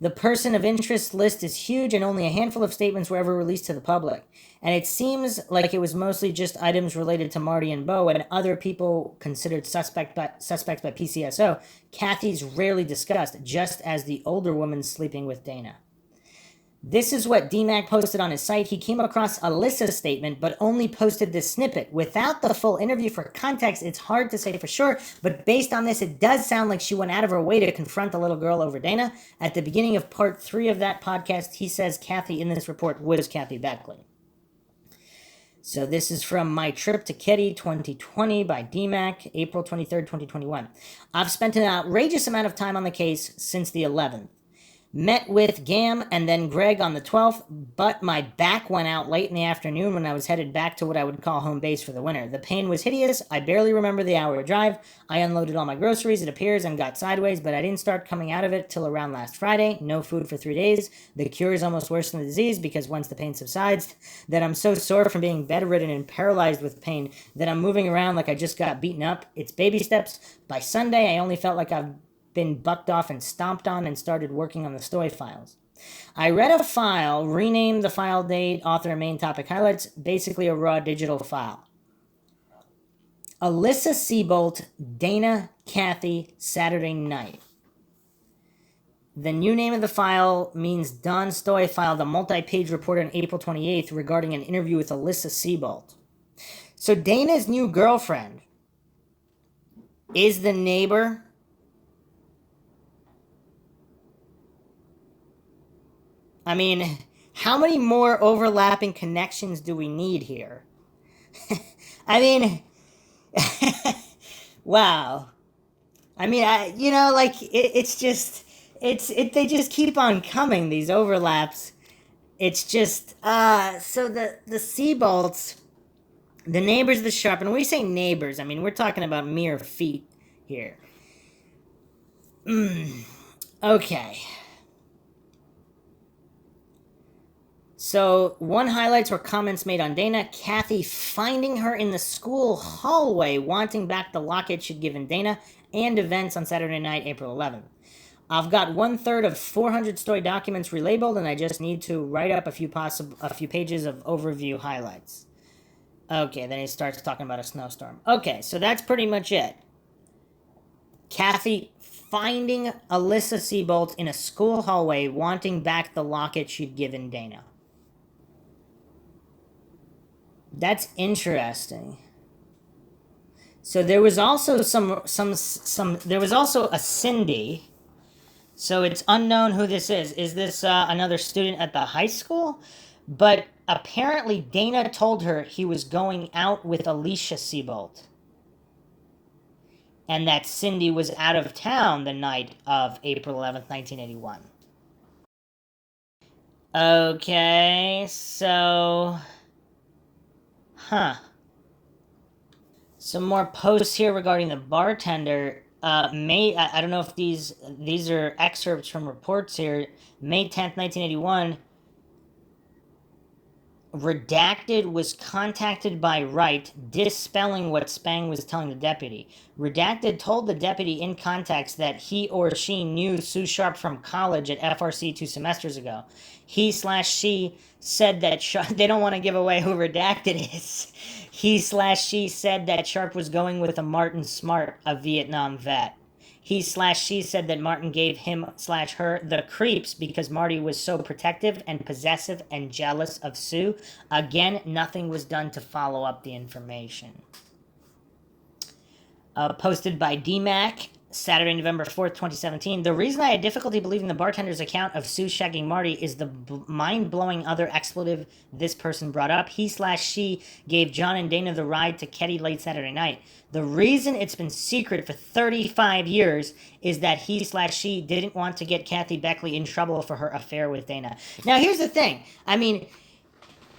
The person of interest list is huge, and only a handful of statements were ever released to the public. And it seems like it was mostly just items related to Marty and Bo and other people considered suspects by PCSO. Kathy's rarely discussed, just as the older woman sleeping with Dana. This is what DMAC posted on his site. He came across Alyssa's statement, but only posted this snippet. Without the full interview for context, it's hard to say for sure, but based on this, it does sound like she went out of her way to confront the little girl over Dana. At the beginning of part 3 of that podcast, he says Kathy in this report was Kathy Beckley. So this is from My Trip to Keddie 2020 by DMAC, April 23rd, 2021. I've spent an outrageous amount of time on the case since the 11th. Met with Gam and then Greg on the 12th, but my back went out late in the afternoon when I was headed back to what I would call home base for the winter. The pain was hideous. I barely remember the hour drive. I unloaded all my groceries, it appears, and got sideways, but I didn't start coming out of it till around last Friday. No food for 3 days. The cure is almost worse than the disease because once the pain subsides, that I'm so sore from being bedridden and paralyzed with pain that I'm moving around like I just got beaten up. It's baby steps. By Sunday, I only felt like I've been bucked off and stomped on and started working on the story files. I read a file, renamed the file date, author, and main topic highlights, basically a raw digital file. Alyssa Seabolt, Dana, Kathy, Saturday night. The new name of the file means Don Stoy filed a multi-page report on April 28th regarding an interview with Alyssa Seabolt. So Dana's new girlfriend is the neighbor. I mean, how many more overlapping connections do we need here? I mean, wow. I mean, it's just, they just keep on coming, these overlaps. It's just, so the Seabolts, the neighbors of the Sharp, and when we say neighbors, I mean, we're talking about mere feet here. Okay. So, one highlights were comments made on Dana, Kathy finding her in the school hallway wanting back the locket she'd given Dana, and events on Saturday night, April 11th. I've got 1/3 of 400 story documents relabeled, and I just need to write up a few pages of overview highlights. Okay, then he starts talking about a snowstorm. Okay, so that's pretty much it. Kathy finding Alyssa Seabolt in a school hallway wanting back the locket she'd given Dana. That's interesting. So there was also there was also a Cindy. So it's unknown who this is. Is this another student at the high school? But apparently Dana told her he was going out with Alicia Seabolt. And that Cindy was out of town the night of April 11th, 1981. Okay, so... Some more posts here regarding the bartender. I don't know if these are excerpts from reports here. May 10th, 1981. Redacted was contacted by Wright, dispelling what Spang was telling the deputy. Redacted told the deputy in context that he or she knew Sue Sharp from college at FRC 2 semesters ago. He/she said that they don't want to give away who Redacted is. He/she said that Sharp was going with a Martin Smart, a Vietnam vet. He/she said that Martin gave him/her the creeps because Marty was so protective and possessive and jealous of Sue. Again, nothing was done to follow up the information. Posted by DMAC, Saturday, November 4th, 2017. The reason I had difficulty believing the bartender's account of Sue shagging Marty is the mind-blowing other expletive this person brought up. He/she gave John and Dana the ride to Keddie late Saturday night. The reason it's been secret for 35 years is that he/she didn't want to get Kathy Beckley in trouble for her affair with Dana. Now, here's the thing. I mean,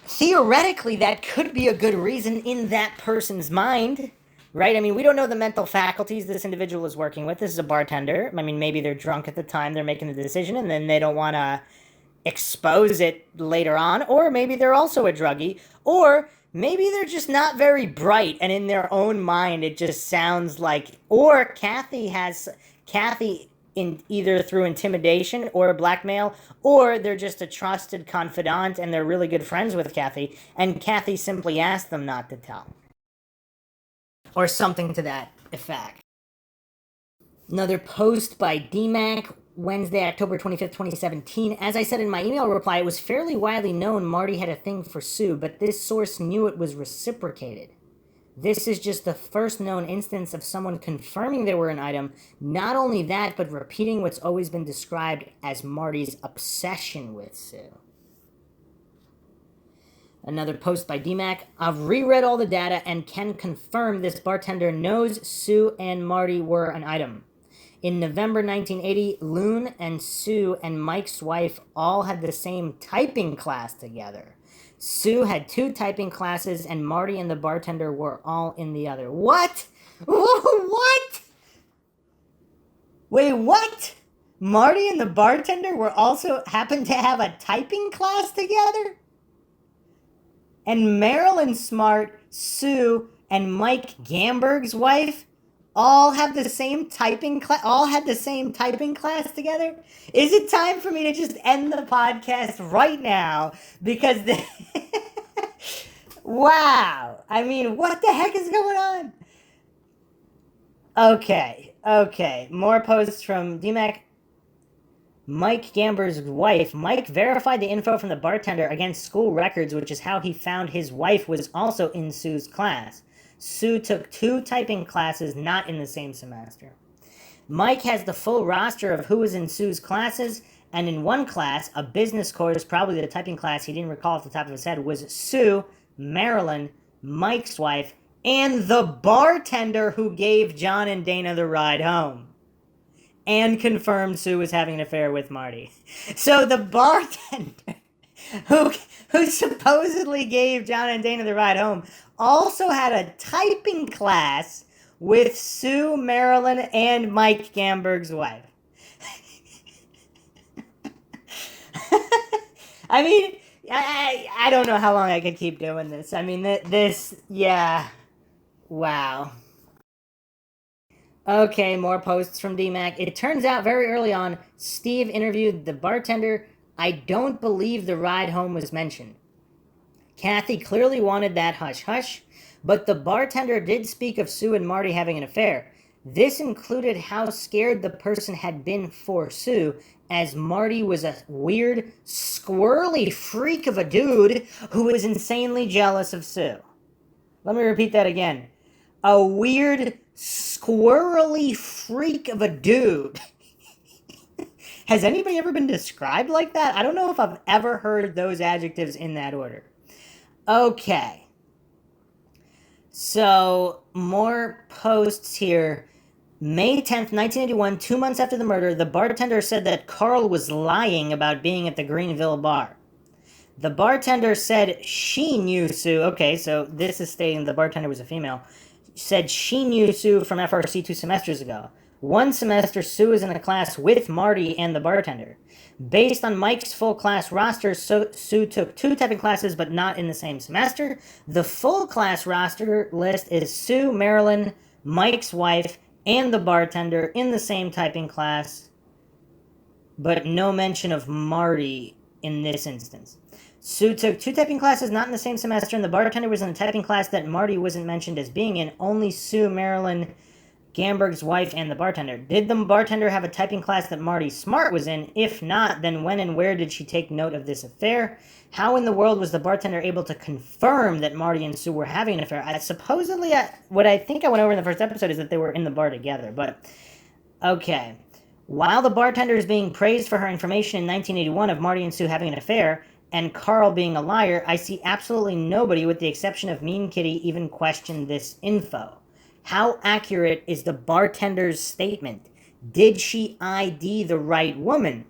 theoretically, that could be a good reason in that person's mind. Right? I mean, we don't know the mental faculties this individual is working with. This is a bartender. I mean, maybe they're drunk at the time they're making the decision, and then they don't want to expose it later on. Or maybe they're also a druggie. Or maybe they're just not very bright, and in their own mind, it just sounds like... Or Kathy in either through intimidation or blackmail, or they're just a trusted confidant, and they're really good friends with Kathy, and Kathy simply asked them not to tell. Or something to that effect. Another post by DMAC, Wednesday, October 25th, 2017. As I said in my email reply, it was fairly widely known Marty had a thing for Sue, but this source knew it was reciprocated. This is just the first known instance of someone confirming they were an item. Not only that, but repeating what's always been described as Marty's obsession with Sue. Another post by DMAC. I've reread all the data and can confirm this bartender knows Sue and Marty were an item. In November 1980, Loon and Sue and Mike's wife all had the same typing class together. Sue had 2 typing classes and Marty and the bartender were all in the other. What? What? Wait, what? Marty and the bartender were also happened to have a typing class together? And Marilyn Smart, Sue, and Mike Gamberg's wife all have the same typing class. All had the same typing class together. Is it time for me to just end the podcast right now? Because wow, I mean, what the heck is going on? Okay. More posts from DMAC. Mike Gamber's wife. Mike verified the info from the bartender against school records, which is how he found his wife was also in Sue's class. Sue took 2 typing classes not in the same semester. Mike has the full roster of who was in Sue's classes, and in one class, a business course, probably the typing class he didn't recall off the top of his head, was Sue, Marilyn, Mike's wife, and the bartender who gave John and Dana the ride home. And confirmed Sue was having an affair with Marty. So the bartender who, who supposedly gave John and Dana the ride home also had a typing class with Sue, Marilyn, and Mike Gamberg's wife. I mean, I don't know how long I could keep doing this. I mean, yeah. Wow. Okay, more posts from DMAC. It turns out very early on, Steve interviewed the bartender. I don't believe the ride home was mentioned. Kathy clearly wanted that hush-hush, but the bartender did speak of Sue and Marty having an affair. This included how scared the person had been for Sue, as Marty was a weird, squirrely freak of a dude who was insanely jealous of Sue. Let me repeat that again. A weird, squirrely freak of a dude. Has anybody ever been described like that? I don't know if I've ever heard those adjectives in that order. Okay. So, more posts here. May 10th, 1981, 2 months after the murder, the bartender said that Carl was lying about being at the Greenville bar. The bartender said she knew Sue. Okay, so this is stating the bartender was a female. Said she knew Sue from FRC 2 semesters ago. One semester, Sue was in a class with Marty and the bartender. Based on Mike's full class roster, Sue took 2 typing classes, but not in the same semester. The full class roster list is Sue, Marilyn, Mike's wife, and the bartender in the same typing class, but no mention of Marty in this instance. Sue took 2 typing classes not in the same semester, and the bartender was in a typing class that Marty wasn't mentioned as being in. Only Sue, Marilyn, Gamberg's wife, and the bartender. Did the bartender have a typing class that Marty Smart was in? If not, then when and where did she take note of this affair? How in the world was the bartender able to confirm that Marty and Sue were having an affair? Supposedly, what I think I went over in the first episode is that they were in the bar together, but okay. While the bartender is being praised for her information in 1981 of Marty and Sue having an affair, and Carl being a liar, I see absolutely nobody, with the exception of Mean Kitty, even question this info. How accurate is the bartender's statement? Did she ID the right woman?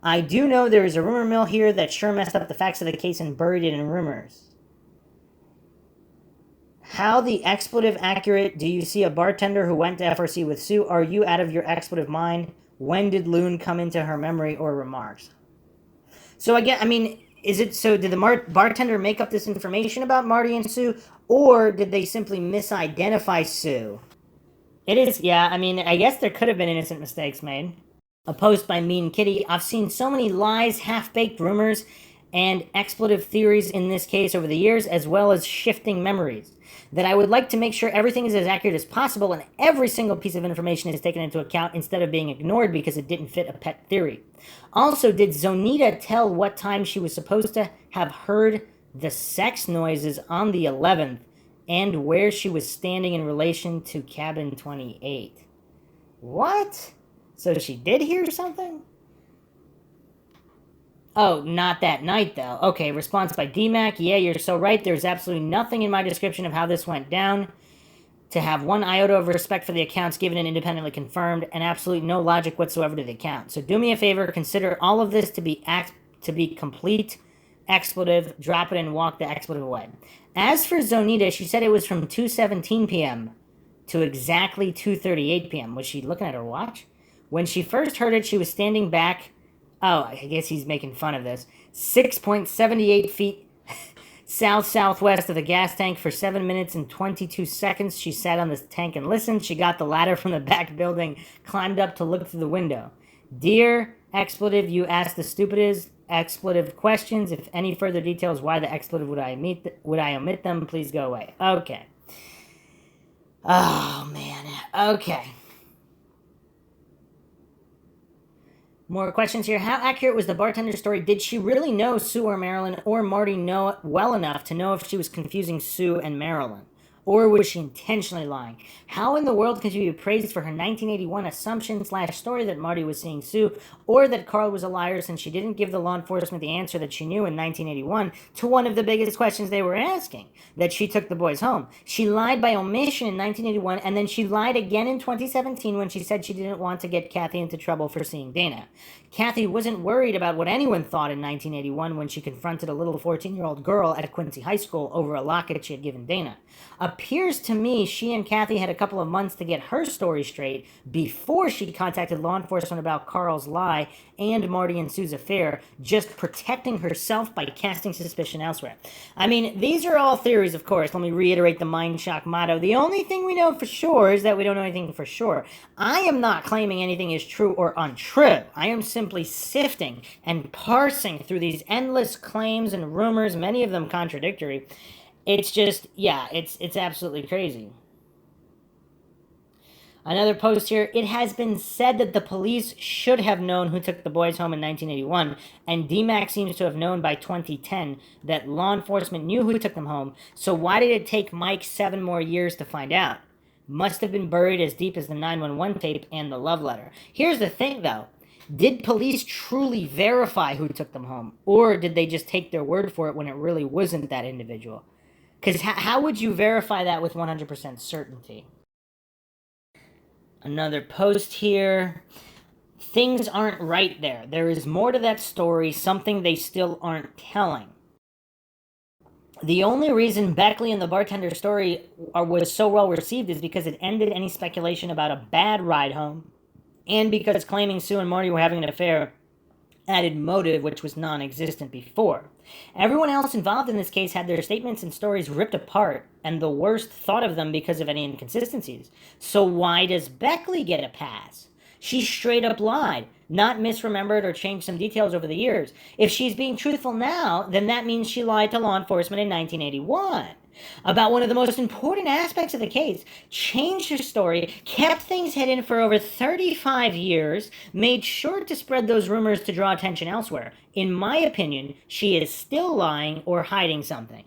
I do know there is a rumor mill here that sure messed up the facts of the case and buried it in rumors. How the expletive accurate do you see a bartender who went to FRC with Sue? Are you out of your expletive mind? When did Loon come into her memory or remarks? So again, I mean, is it so? Did the bartender make up this information about Marty and Sue, or did they simply misidentify Sue? It is, yeah. I mean, I guess there could have been innocent mistakes made. A post by Mean Kitty. I've seen so many lies, half-baked rumors, and expletive theories in this case over the years, as well as shifting memories, that I would like to make sure everything is as accurate as possible and every single piece of information is taken into account instead of being ignored because it didn't fit a pet theory. Also, did Zonita tell what time she was supposed to have heard the sex noises on the 11th and where she was standing in relation to cabin 28? What? So she did hear something? Oh, not that night, though. Okay, response by DMAC. Yeah, you're so right. There's absolutely nothing in my description of how this went down to have one iota of respect for the accounts given and independently confirmed, and absolutely no logic whatsoever to the account. So do me a favor, consider all of this to be complete expletive, drop it and walk the expletive away. As for Zonita, she said it was from 2:17 p.m. to exactly 2:38 p.m. Was she looking at her watch? When she first heard it, she was standing back. Oh, I guess he's making fun of this. 6.78 feet south-southwest of the gas tank for 7 minutes and 22 seconds. She sat on this tank and listened. She got the ladder from the back building, climbed up to look through the window. Dear expletive, you asked the stupidest expletive questions. If any further details why the expletive would I omit them, please go away. Okay. Oh, man. Okay. More questions here. How accurate was the bartender's story? Did she really know Sue or Marilyn, or Marty know it well enough to know if she was confusing Sue and Marilyn? Or was she intentionally lying? How in the world could she be praised for her 1981 assumption / story that Marty was seeing Sue, or that Carl was a liar since she didn't give the law enforcement the answer that she knew in 1981 to one of the biggest questions they were asking, that she took the boys home? She lied by omission in 1981, and then she lied again in 2017 when she said she didn't want to get Kathy into trouble for seeing Dana. Kathy wasn't worried about what anyone thought in 1981 when she confronted a little 14-year-old girl at Quincy High School over a locket she had given Dana. Appears to me she and Kathy had a couple of months to get her story straight before she contacted law enforcement about Carl's lie and Marty and Sue's affair, just protecting herself by casting suspicion elsewhere. I mean, these are all theories, of course. Let me reiterate the Mindshock motto. The only thing we know for sure is that we don't know anything for sure. I am not claiming anything is true or untrue. I am simply sifting and parsing through these endless claims and rumors, many of them contradictory. It's just, yeah, it's absolutely crazy. Another post here. It has been said that the police should have known who took the boys home in 1981, and DMAC seems to have known by 2010 that law enforcement knew who took them home, so why did it take Mike 7 more years to find out? Must have been buried as deep as the 911 tape and the love letter. Here's the thing, though. Did police truly verify who took them home, or did they just take their word for it when it really wasn't that individual? Because how would you verify that with 100% certainty? Another post here. Things aren't right there. There is more to that story, something they still aren't telling. The only reason Beckley and the bartender story was so well received is because it ended any speculation about a bad ride home, and because claiming Sue and Marty were having an affair added motive which was non-existent before. Everyone else involved in this case had their statements and stories ripped apart, and the worst thought of them because of any inconsistencies. So why does Beckley get a pass? She straight up lied, not misremembered or changed some details over the years. If she's being truthful now, then that means she lied to law enforcement in 1981 about one of the most important aspects of the case, changed her story, kept things hidden for over 35 years, made sure to spread those rumors to draw attention elsewhere. In my opinion, she is still lying or hiding something.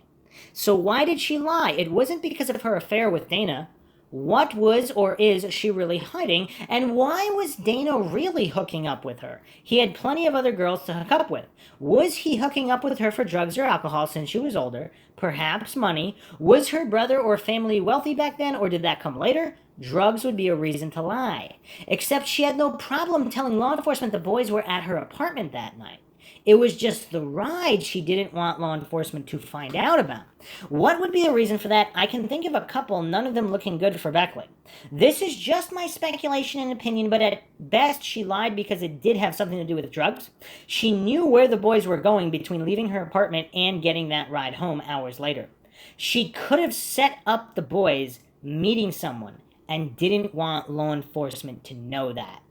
So why did she lie? It wasn't because of her affair with Dana. What was or is she really hiding? And why was Dana really hooking up with her? He had plenty of other girls to hook up with. Was he hooking up with her for drugs or alcohol since she was older? Perhaps money. Was her brother or family wealthy back then, or did that come later? Drugs would be a reason to lie. Except she had no problem telling law enforcement the boys were at her apartment that night. It was just the ride she didn't want law enforcement to find out about. What would be the reason for that? I can think of a couple, none of them looking good for Beckley. This is just my speculation and opinion, but at best she lied because it did have something to do with drugs. She knew where the boys were going between leaving her apartment and getting that ride home hours later. She could have set up the boys meeting someone and didn't want law enforcement to know that.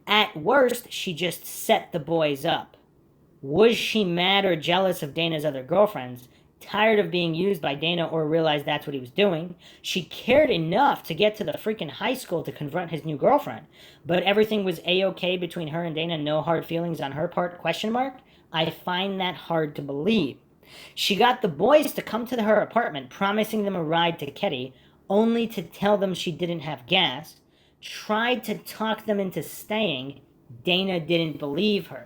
At worst, she just set the boys up. Was she mad or jealous of Dana's other girlfriends, tired of being used by Dana, or realized that's what he was doing? She cared enough to get to the freaking high school to confront his new girlfriend, but everything was a-okay between her and Dana, no hard feelings on her part, question mark? I find that hard to believe. She got the boys to come to her apartment, promising them a ride to Keddie, only to tell them she didn't have gas, tried to talk them into staying. Dana didn't believe her.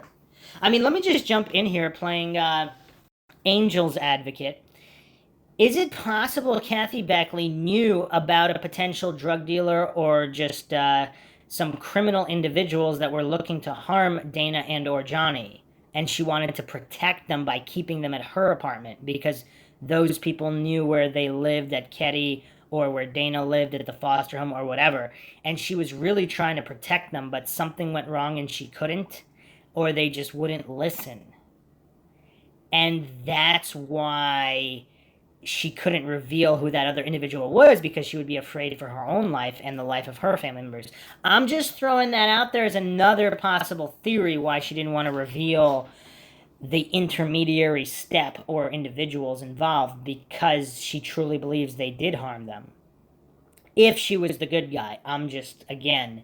I mean, let me just jump in here playing Angel's Advocate. Is it possible Kathy Beckley knew about a potential drug dealer or just some criminal individuals that were looking to harm Dana and or Johnny, and she wanted to protect them by keeping them at her apartment because those people knew where they lived at Keddie or where Dana lived at the foster home or whatever, and she was really trying to protect them, but something went wrong and she couldn't? Or they just wouldn't listen. And that's why she couldn't reveal who that other individual was, because she would be afraid for her own life and the life of her family members. I'm just throwing that out there as another possible theory why she didn't want to reveal the intermediary step or individuals involved, because she truly believes they did harm them. if she was the good guy. I'm just, again,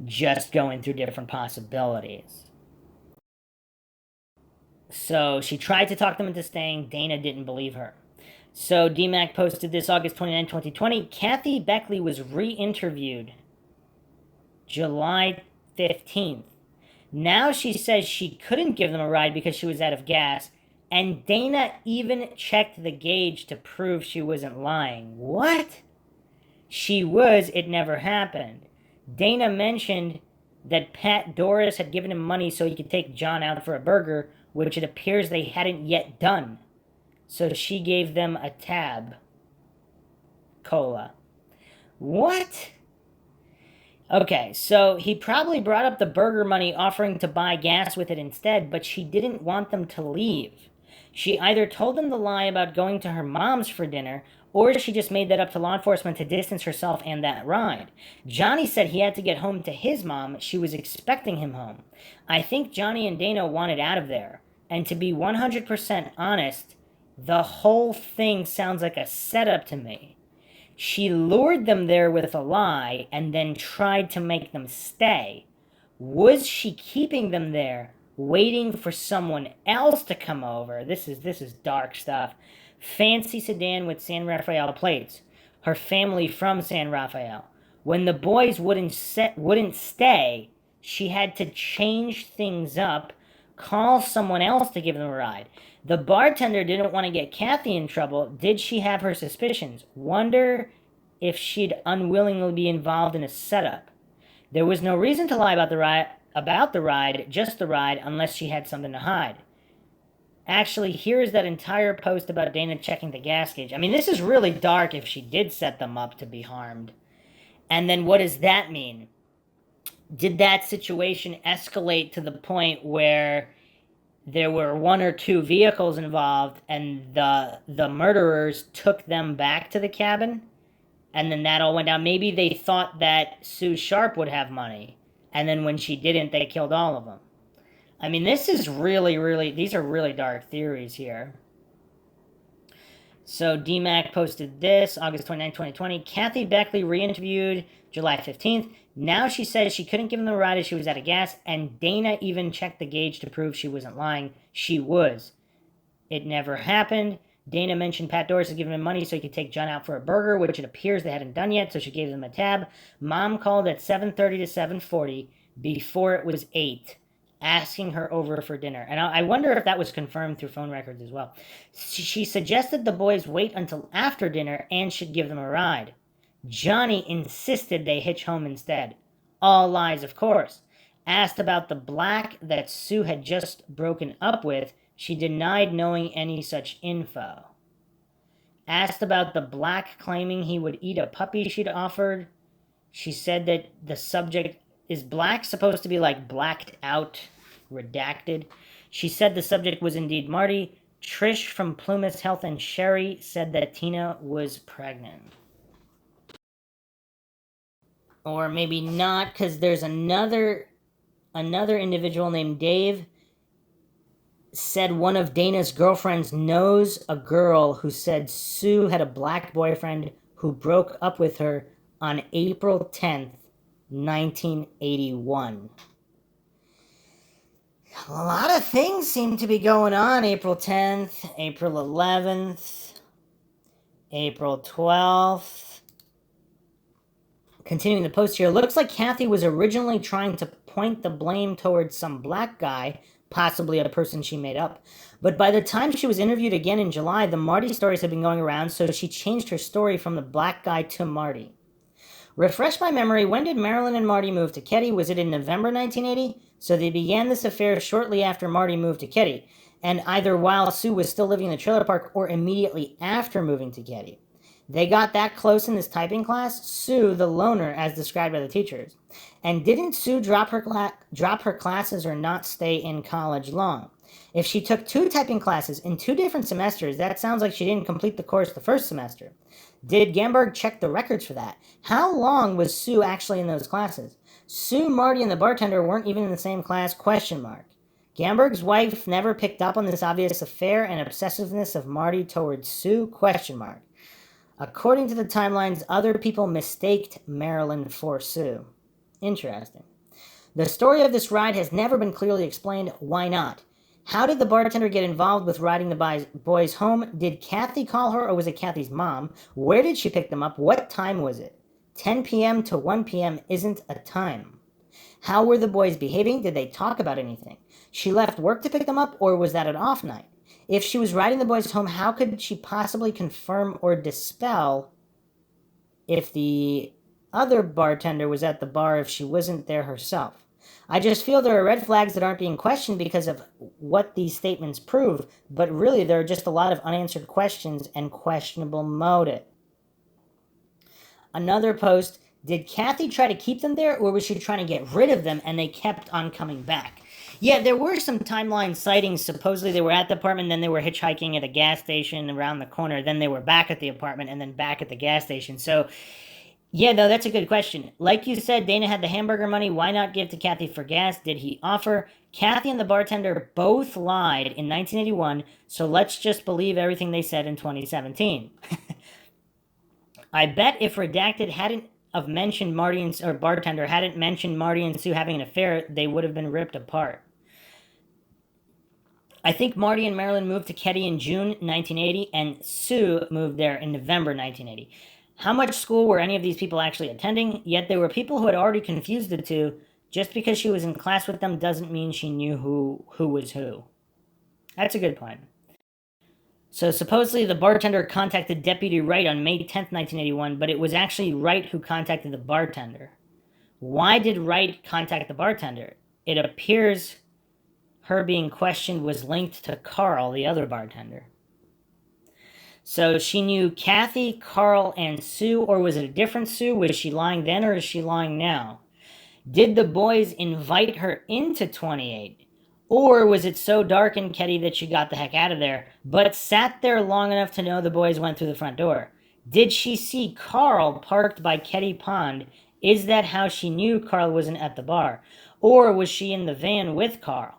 just going through different possibilities. So she tried to talk them into staying. Dana didn't believe her. So DMAC posted this August 29, 2020. Kathy Beckley was re-interviewed July 15th. Now she says she couldn't give them a ride because she was out of gas, and Dana even checked the gauge to prove she wasn't lying. What? She was, it never happened. Dana mentioned that Pat Doris had given him money so he could take John out for a burger, which it appears they hadn't yet done. So she gave them a tab. Cola. What? Okay, so he probably brought up the burger money offering to buy gas with it instead, but she didn't want them to leave. She either told them the lie about going to her mom's for dinner, or she just made that up to law enforcement to distance herself and that ride. Johnny said he had to get home to his mom. She was expecting him home. I think Johnny and Dana wanted out of there. And to be 100% honest, the whole thing sounds like a setup to me. She lured them there with a lie and then tried to make them stay. Was she keeping them there, waiting for someone else to come over? This is dark stuff. Fancy sedan with San Rafael plates. Her family from San Rafael. When the boys wouldn't stay, she had to change things up, call someone else to give them a ride. The bartender didn't want to get Kathy in trouble. Did she have her suspicions? Wonder if she'd unwillingly be involved in a setup. There was no reason to lie about the ride, just the ride, unless she had something to hide. Actually, here's that entire post about Dana checking the gas gauge. I mean, this is really dark if she did set them up to be harmed. And then what does that mean? Did that situation escalate to the point where there were one or two vehicles involved and the murderers took them back to the cabin? And then that all went down. Maybe they thought that Sue Sharp would have money. And then when she didn't, they killed all of them. I mean, this is really, these are really dark theories here. So DMAC posted this August 29, 2020. Kathy Beckley re-interviewed July 15th. Now she says she couldn't give them the ride as she was out of gas, and Dana even checked the gauge to prove she wasn't lying. She was. It never happened. Dana mentioned Pat Doris had given him money so he could take John out for a burger, which it appears they hadn't done yet, so she gave them a tab. Mom called at 7:30 to 7:40 before it was 8, asking her over for dinner. And I wonder if that was confirmed through phone records as well. She suggested the boys wait until after dinner and should give them a ride. Johnny insisted they hitch home instead. All lies, of course. Asked about the black that Sue had just broken up with, she denied knowing any such info. Asked about the black claiming he would eat a puppy she'd offered, she said that the subject is black supposed to be like blacked out, redacted. She said the subject was indeed Marty. Trish from Plymouth Health and Sherry said that Tina was pregnant. Or maybe not, because there's another individual named Dave said one of Dana's girlfriends knows a girl who said Sue had a black boyfriend who broke up with her on April 10th, 1981. A lot of things seem to be going on. April 10th, April 11th, April 12th. Continuing the post here, looks like Kathy was originally trying to point the blame towards some black guy, possibly a person she made up. But by the time she was interviewed again in July, the Marty stories had been going around, so she changed her story from the black guy to Marty. Refresh my memory, when did Marilyn and Marty move to Keddie? Was it in November 1980? So they began this affair shortly after Marty moved to Keddie, and either while Sue was still living in the trailer park or immediately after moving to Keddie. They got that close in this typing class? Sue, the loner, as described by the teachers. And didn't Sue drop her classes or not stay in college long? If she took 2 typing classes in 2 different semesters, that sounds like she didn't complete the course the first semester. Did Gamberg check the records for that? How long was Sue actually in those classes? Sue, Marty, and the bartender weren't even in the same class? Gamberg's wife never picked up on this obvious affair and obsessiveness of Marty towards Sue? According to the timelines, other people mistaked Marilyn for Sue. Interesting. The story of this ride has never been clearly explained. Why not? How did the bartender get involved with riding the boys home? Did Kathy call her, or was it Kathy's mom? Where did she pick them up? What time was it? 10 p.m. to 1 p.m. isn't a time. How were the boys behaving? Did they talk about anything? She left work to pick them up, or was that an off night? If she was riding the boys home, how could she possibly confirm or dispel if the other bartender was at the bar if she wasn't there herself? I just feel there are red flags that aren't being questioned because of what these statements prove, but really there are just a lot of unanswered questions and questionable motive. Another post, did Kathy try to keep them there, or was she trying to get rid of them and they kept on coming back? Yeah, there were some timeline sightings. Supposedly they were at the apartment, then they were hitchhiking at a gas station around the corner, then they were back at the apartment, and then back at the gas station. So yeah, no, that's a good question. Like you said, Dana had the hamburger money. Why not give to Kathy for gas? Did he offer? Kathy and the bartender both lied in 1981, so let's just believe everything they said in 2017. I bet if Redacted hadn't have mentioned Marty and, or bartender hadn't mentioned Marty and Sue having an affair, they would have been ripped apart. I think Marty and Marilyn moved to Keddie in June 1980, and Sue moved there in November 1980. How much school were any of these people actually attending? Yet there were people who had already confused the two. Just because she was in class with them doesn't mean she knew who was who. That's a good point. So supposedly the bartender contacted Deputy Wright on May 10th, 1981, but it was actually Wright who contacted the bartender. Why did Wright contact the bartender? It appears her being questioned was linked to Carl, the other bartender. So she knew Kathy, Carl, and Sue, or was it a different Sue? Was she lying then, or is she lying now? Did the boys invite her into 28? Or was it so dark in Keddie that she got the heck out of there, but sat there long enough to know the boys went through the front door? Did she see Carl parked by Keddie Pond? Is that how she knew Carl wasn't at the bar? Or was she in the van with Carl?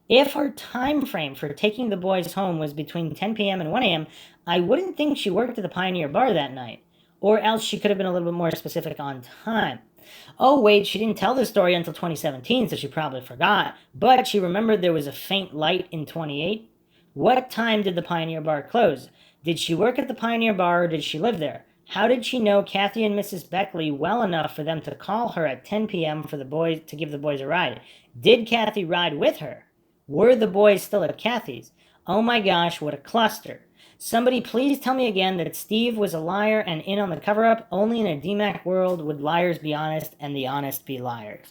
If her time frame for taking the boys home was between 10 p.m. and 1 a.m., I wouldn't think she worked at the Pioneer Bar that night. Or else she could have been a little bit more specific on time. Oh, wait, she didn't tell the story until 2017, so she probably forgot. But she remembered there was a faint light in 28. What time did the Pioneer Bar close? Did she work at the Pioneer Bar, or did she live there? How did she know Kathy and Mrs. Beckley well enough for them to call her at 10 p.m. for the boys to give the boys a ride? Did Kathy ride with her? Were the boys still at Kathy's? Oh my gosh, what a cluster. Somebody please tell me again that Steve was a liar and in on the cover-up. Only in a DMAC world would liars be honest and the honest be liars.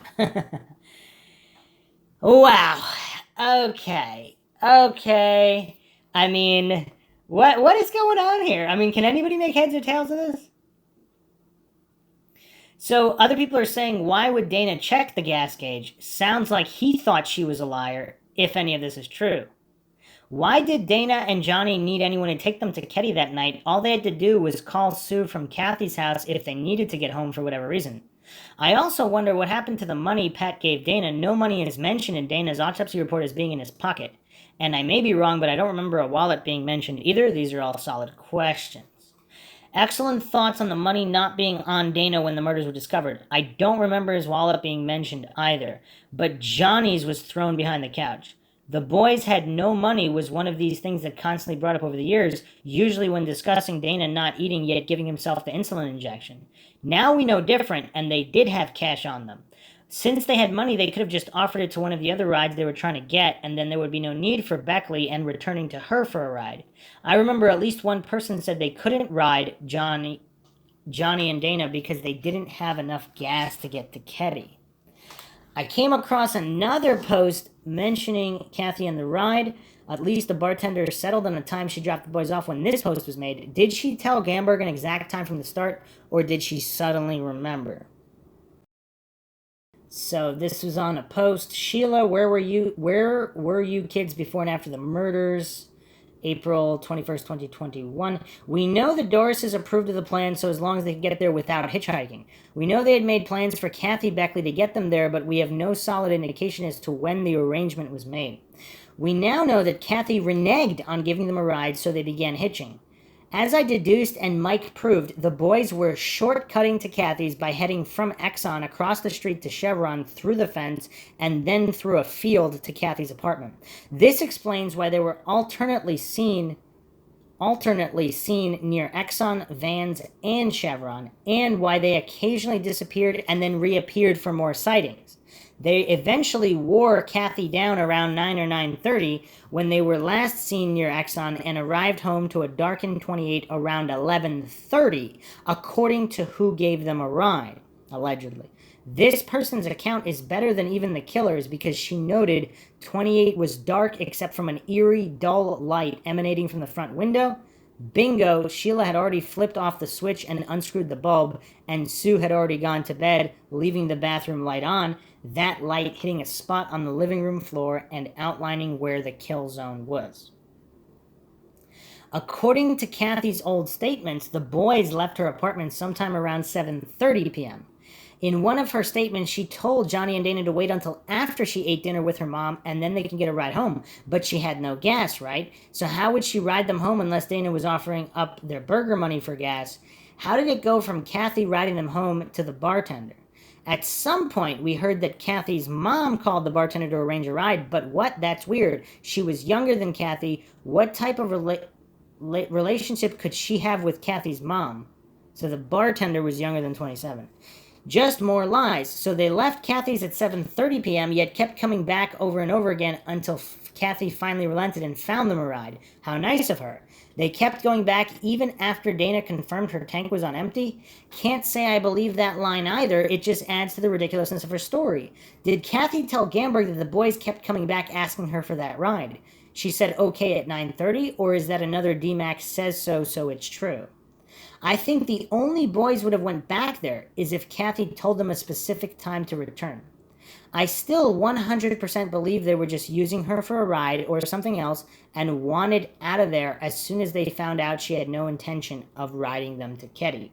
Wow. Okay. I mean, what is going on here? I mean, can anybody make heads or tails of this? So other people are saying, why would Dana check the gas gauge? Sounds like he thought she was a liar, if any of this is true. Why did Dana and Johnny need anyone to take them to Keddie that night? All they had to do was call Sue from Kathy's house if they needed to get home for whatever reason. I also wonder what happened to the money Pat gave Dana. No money is mentioned in Dana's autopsy report as being in his pocket. And I may be wrong, but I don't remember a wallet being mentioned either. These are all solid questions. Excellent thoughts on the money not being on Dana when the murders were discovered. I don't remember his wallet being mentioned either, but Johnny's was thrown behind the couch. The boys had no money was one of these things that constantly brought up over the years, usually when discussing Dana not eating yet giving himself the insulin injection. Now we know different, and they did have cash on them. Since they had money, they could have just offered it to one of the other rides they were trying to get, and then there would be no need for Beckley and returning to her for a ride. I remember at least one person said they couldn't ride Johnny and Dana because they didn't have enough gas to get to Keddie. I came across another post mentioning Kathy and the ride. At least the bartender settled on the time she dropped the boys off when this post was made. Did she tell Gamberg an exact time from the start, or did she suddenly remember? So this was on a post. Sheila, where were you kids before and after the murders? April 21st, 2021. We know the Dorises approved of the plan, so as long as they can get there without hitchhiking. We know they had made plans for Kathy Beckley to get them there, but we have no solid indication as to when the arrangement was made. We now know that Kathy reneged on giving them a ride, so they began hitching. As I deduced and Mike proved, the boys were shortcutting to Kathy's by heading from Exxon across the street to Chevron through the fence and then through a field to Kathy's apartment. This explains why they were alternately seen near Exxon, Vans, and Chevron, and why they occasionally disappeared and then reappeared for more sightings. They eventually wore Kathy down around 9 or 9:30 when they were last seen near Exxon and arrived home to a darkened 28 around 11:30, according to who gave them a ride, allegedly. This person's account is better than even the killer's because she noted 28 was dark except from an eerie, dull light emanating from the front window. Bingo, Sheila had already flipped off the switch and unscrewed the bulb, and Sue had already gone to bed, leaving the bathroom light on, that light hitting a spot on the living room floor and outlining where the kill zone was. According to Kathy's old statements, the boys left her apartment sometime around 7:30 p.m. In one of her statements, she told Johnny and Dana to wait until after she ate dinner with her mom and then they can get a ride home. But she had no gas, right? So how would she ride them home unless Dana was offering up their burger money for gas? How did it go from Kathy riding them home to the bartender? At some point, we heard that Kathy's mom called the bartender to arrange a ride, but what? That's weird. She was younger than Kathy. What type of relationship could she have with Kathy's mom? So the bartender was younger than 27. Just more lies. So they left Kathy's at 7:30 p.m., yet kept coming back over and over again until Kathy finally relented and found them a ride. How nice of her. They kept going back even after Dana confirmed her tank was on empty. Can't say I believe that line either. It just adds to the ridiculousness of her story. Did Kathy tell Gamberg that the boys kept coming back asking her for that ride? She said okay at 9:30, or is that another DMAX says so, so it's true? I think the only boys would have went back there is if Kathy told them a specific time to return. I still 100% believe they were just using her for a ride or something else and wanted out of there as soon as they found out she had no intention of riding them to Keddie.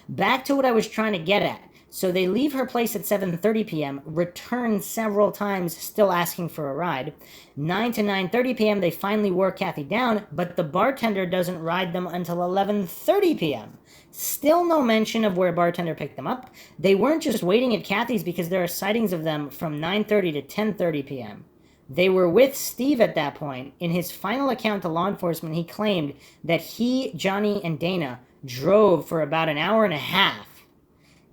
Back to what I was trying to get at. So they leave her place at 7:30 p.m., return several times, still asking for a ride. 9 to 9:30 p.m., they finally wore Kathy down, but the bartender doesn't ride them until 11:30 p.m. Still no mention of where bartender picked them up. They weren't just waiting at Kathy's because there are sightings of them from 9:30 to 10:30 p.m. They were with Steve at that point. In his final account to law enforcement, he claimed that he, Johnny, and Dana drove for about an hour and a half.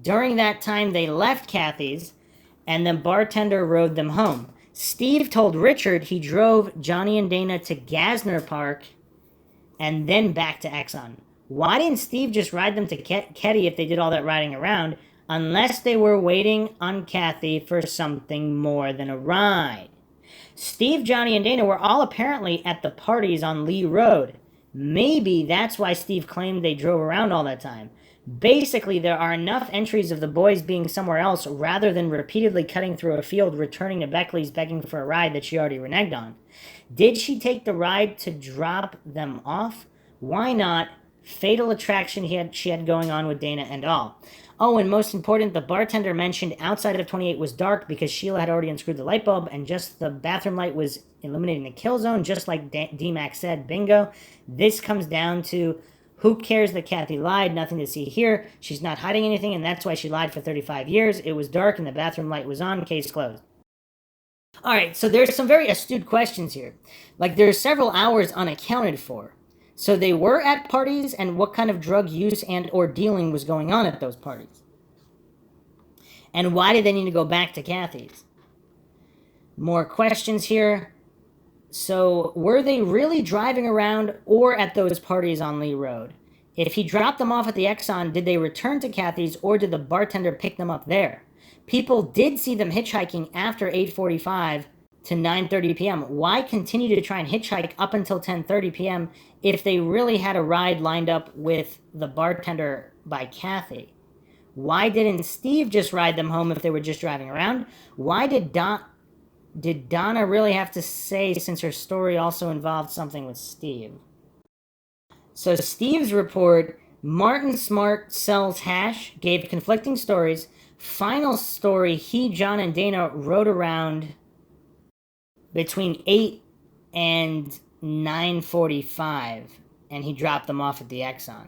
During that time, they left Kathy's, and the bartender rode them home. Steve told Richard he drove Johnny and Dana to Gasner Park and then back to Exxon. Why didn't Steve just ride them to Keddie if they did all that riding around, unless they were waiting on Kathy for something more than a ride? Steve, Johnny, and Dana were all apparently at the parties on Lee Road. Maybe that's why Steve claimed they drove around all that time. Basically, there are enough entries of the boys being somewhere else rather than repeatedly cutting through a field, returning to Beckley's begging for a ride that she already reneged on. Did she take the ride to drop them off? Why not? Fatal attraction she had going on with Dana and all. Oh, and most important, the bartender mentioned outside of 28 was dark because Sheila had already unscrewed the light bulb and just the bathroom light was illuminating the kill zone, just like D-Mac said. Bingo. This comes down to who cares that Kathy lied? Nothing to see here. She's not hiding anything, and that's why she lied for 35 years. It was dark and the bathroom light was on. Case closed. All right, so there's some very astute questions here. Like, there's several hours unaccounted for. So they were at parties, and what kind of drug use and or dealing was going on at those parties? And why did they need to go back to Kathy's? More questions here. So were they really driving around or at those parties on Lee Road? If he dropped them off at the Exxon, did they return to Kathy's or did the bartender pick them up there? People did see them hitchhiking after 8:45 to 9:30 p.m. Why continue to try and hitchhike up until 10:30 p.m. if they really had a ride lined up with the bartender by Kathy? Why didn't Steve just ride them home if they were just driving around? Why did Donna really have to say, since her story also involved something with Steve? So Steve's report, Martin Smart sells hash, gave conflicting stories. Final story, he, John, and Dana rode around between 8 and 9:45 and he dropped them off at the Exxon.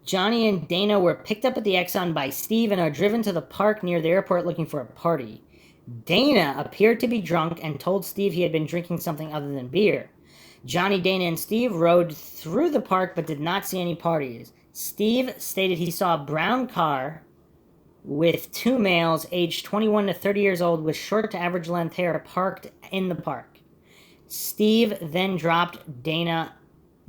Johnny and Dana were picked up at the Exxon by Steve and are driven to the park near the airport looking for a party. Dana appeared to be drunk and told Steve he had been drinking something other than beer. Johnny, Dana, and Steve rode through the park but did not see any parties. Steve stated he saw a brown car with two males aged 21 to 30 years old with short to average length hair parked in the park. Steve then dropped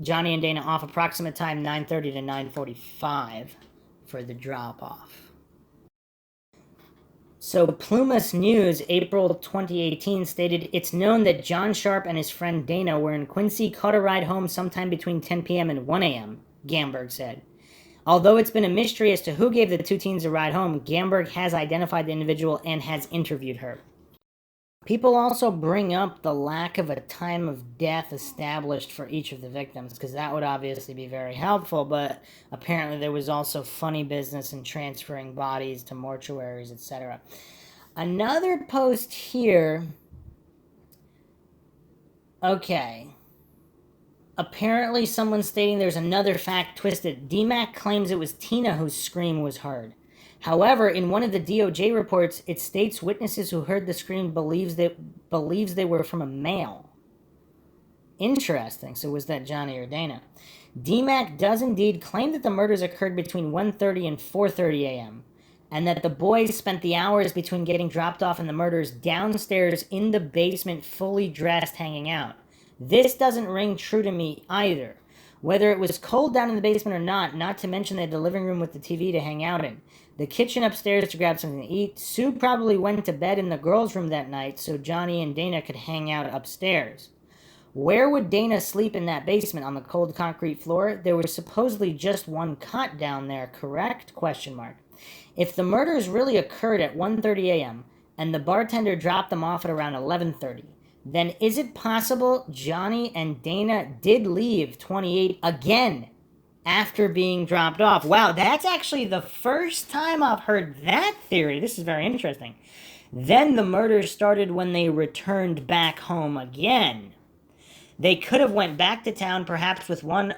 Johnny and Dana off approximate time 9:30 to 9:45 for the drop-off. So Plumas News, April 2018, stated, "It's known that John Sharp and his friend Dana were in Quincy, caught a ride home sometime between 10 p.m. and 1 a.m., Gamberg said. Although it's been a mystery as to who gave the two teens a ride home, Gamberg has identified the individual and has interviewed her." People also bring up the lack of a time of death established for each of the victims, because that would obviously be very helpful, but apparently there was also funny business in transferring bodies to mortuaries, etc. Another post here. Okay. Apparently someone's stating there's another fact twisted. DMAC claims it was Tina whose scream was heard. However, in one of the DOJ reports, it states witnesses who heard the scream believes they were from a male. Interesting. So was that Johnny or Dana? DMAC does indeed claim that the murders occurred between 1:30 and 4:30 a.m., and that the boys spent the hours between getting dropped off and the murders downstairs in the basement fully dressed hanging out. This doesn't ring true to me either. Whether it was cold down in the basement or not to mention they had the living room with the TV to hang out in. The kitchen upstairs to grab something to eat. Sue probably went to bed in the girls' room that night so Johnny and Dana could hang out upstairs. Where would Dana sleep in that basement? On the cold concrete floor? There was supposedly just one cot down there, correct? Question mark. If the murders really occurred at 1:30 a.m. and the bartender dropped them off at around 11:30, then is it possible Johnny and Dana did leave 28 again after being dropped off? Wow, that's actually the first time I've heard that theory. This is very interesting. Then the murders started when they returned back home again. They could have went back to town, perhaps with one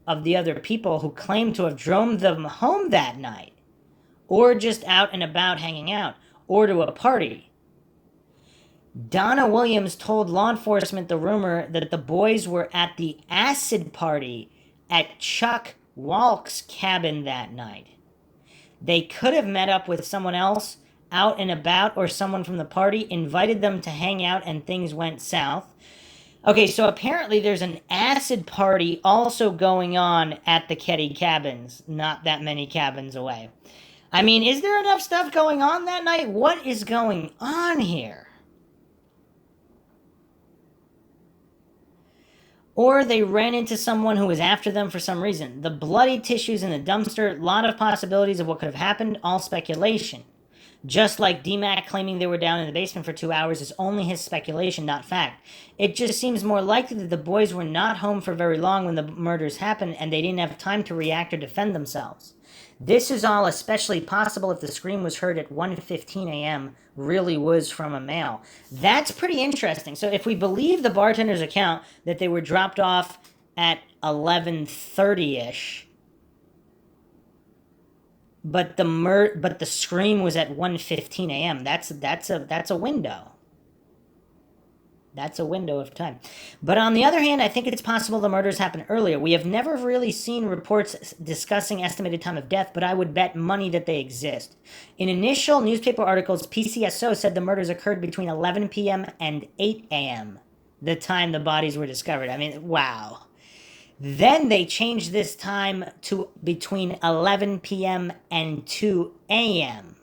of the other people who claimed to have drove them home that night, or just out and about hanging out, or to a party. Donna Williams told law enforcement the rumor that the boys were at the acid party at Chuck Walk's cabin that night. They could have met up with someone else out and about, or someone from the party invited them to hang out and things went south. Okay, so apparently there's an acid party also going on at the Keddie cabins, not that many cabins away. I mean, is there enough stuff going on that night? What is going on here? Or they ran into someone who was after them for some reason. The bloody tissues in the dumpster, a lot of possibilities of what could have happened, all speculation. Just like DMAC claiming they were down in the basement for 2 hours is only his speculation, not fact. It just seems more likely that the boys were not home for very long when the murders happened and they didn't have time to react or defend themselves. This is all especially possible if the scream was heard at 1:15 a.m. really was from a male. That's pretty interesting. So if we believe the bartender's account that they were dropped off at 11:30ish, but the scream was at 1:15 a.m. That's a window. That's a window of time. But on the other hand, I think it's possible the murders happened earlier. We have never really seen reports discussing estimated time of death, but I would bet money that they exist. In initial newspaper articles, PCSO said the murders occurred between 11 p.m. and 8 a.m., the time the bodies were discovered. I mean, wow. Then they changed this time to between 11 p.m. and 2 a.m.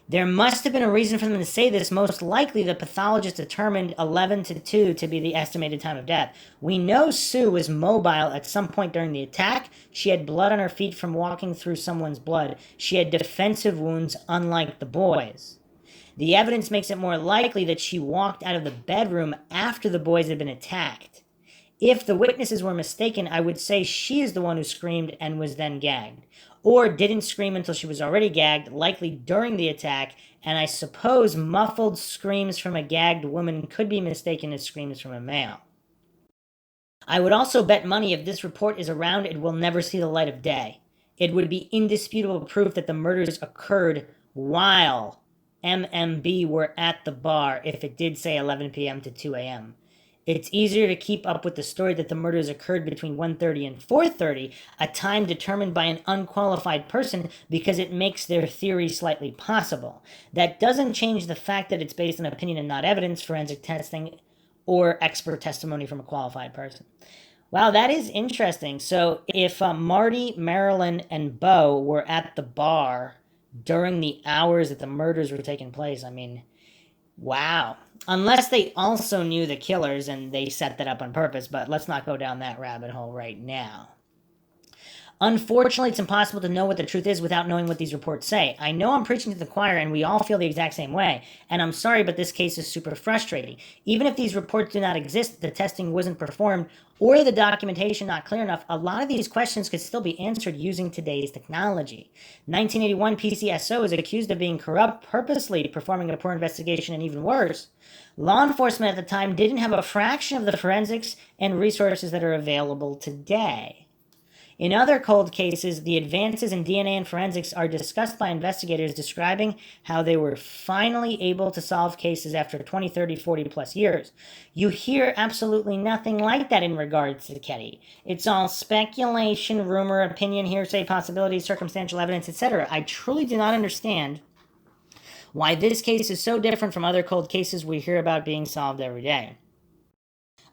There must have been a reason for them to say this. Most likely, the pathologist determined 11 to 2 to be the estimated time of death. We know Sue was mobile at some point during the attack. She had blood on her feet from walking through someone's blood. She had defensive wounds, unlike the boys. The evidence makes it more likely that she walked out of the bedroom after the boys had been attacked. If the witnesses were mistaken, I would say she is the one who screamed and was then gagged. Or didn't scream until she was already gagged, likely during the attack, and I suppose muffled screams from a gagged woman could be mistaken as screams from a male. I would also bet money if this report is around, it will never see the light of day. It would be indisputable proof that the murders occurred while MMB were at the bar if it did say 11 p.m. to 2 a.m. It's easier to keep up with the story that the murders occurred between 1:30 and 4:30, a time determined by an unqualified person, because it makes their theory slightly possible. That doesn't change the fact that it's based on opinion and not evidence, forensic testing, or expert testimony from a qualified person. Wow, that is interesting. So if Marty, Marilyn, and Bo were at the bar during the hours that the murders were taking place, I mean, wow. Unless they also knew the killers and they set that up on purpose, but let's not go down that rabbit hole right now. Unfortunately, it's impossible to know what the truth is without knowing what these reports say. I know I'm preaching to the choir and we all feel the exact same way, and I'm sorry, but this case is super frustrating. Even if these reports do not exist, the testing wasn't performed, or the documentation not clear enough, a lot of these questions could still be answered using today's technology. 1981 PCSO is accused of being corrupt, purposely performing a poor investigation, and even worse, law enforcement at the time didn't have a fraction of the forensics and resources that are available today. In other cold cases, the advances in DNA and forensics are discussed by investigators describing how they were finally able to solve cases after 20, 30, 40 plus years. You hear absolutely nothing like that in regards to Keddie. It's all speculation, rumor, opinion, hearsay, possibilities, circumstantial evidence, etc. I truly do not understand why this case is so different from other cold cases we hear about being solved every day.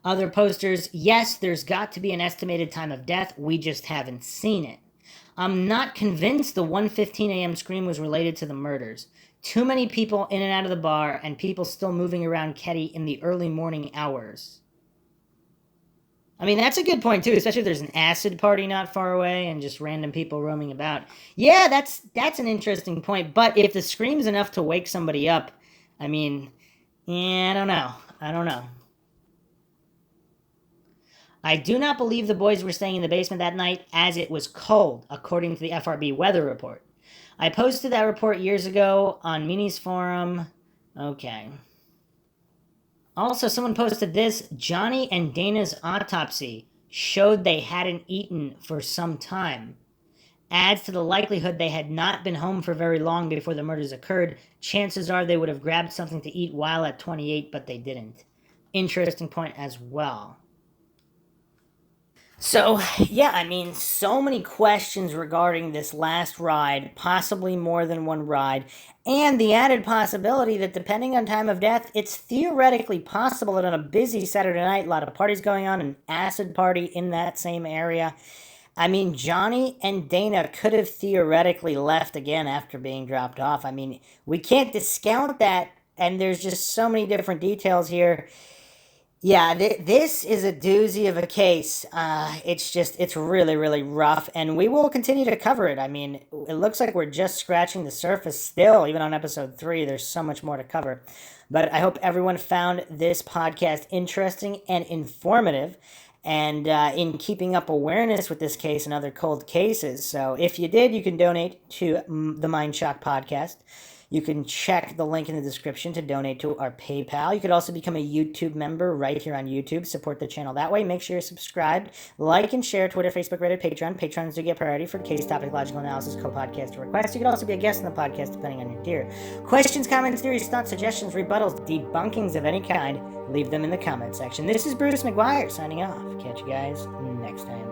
Other posters, yes, there's got to be an estimated time of death, we just haven't seen it. I'm not convinced the 1:15 a.m. scream was related to the murders. Too many people in and out of the bar, and people still moving around Keddie in the early morning hours. I mean, that's a good point, too, especially if there's an acid party not far away and just random people roaming about. Yeah, that's an interesting point, but if the scream's enough to wake somebody up, I mean, yeah, I don't know. I do not believe the boys were staying in the basement that night, as it was cold, according to the FRB weather report. I posted that report years ago on Mini's forum. Okay. Also, someone posted this. Johnny and Dana's autopsy showed they hadn't eaten for some time. Adds to the likelihood they had not been home for very long before the murders occurred. Chances are they would have grabbed something to eat while at 28, but they didn't. Interesting point as well. So, yeah, I mean, so many questions regarding this last ride, possibly more than one ride, and the added possibility that depending on time of death, it's theoretically possible that on a busy Saturday night, a lot of parties going on, an acid party in that same area. I mean, Johnny and Dana could have theoretically left again after being dropped off. I mean, we can't discount that, and there's just so many different details here. Yeah, this is a doozy of a case. It's really, really rough, and we will continue to cover it. I mean, it looks like we're just scratching the surface still, even on episode 3. There's so much more to cover. But I hope everyone found this podcast interesting and informative, and in keeping up awareness with this case and other cold cases. So if you did, you can donate to the Mindshock podcast. You can check the link in the description to donate to our PayPal. You could also become a YouTube member right here on YouTube. Support the channel that way. Make sure you're subscribed. Like and share Twitter, Facebook, Reddit, Patreon. Patrons do get priority for case topic, logical analysis, co-podcast requests. You could also be a guest on the podcast depending on your tier. Questions, comments, theories, thoughts, suggestions, rebuttals, debunkings of any kind, leave them in the comment section. This is Bruce McGuire signing off. Catch you guys next time.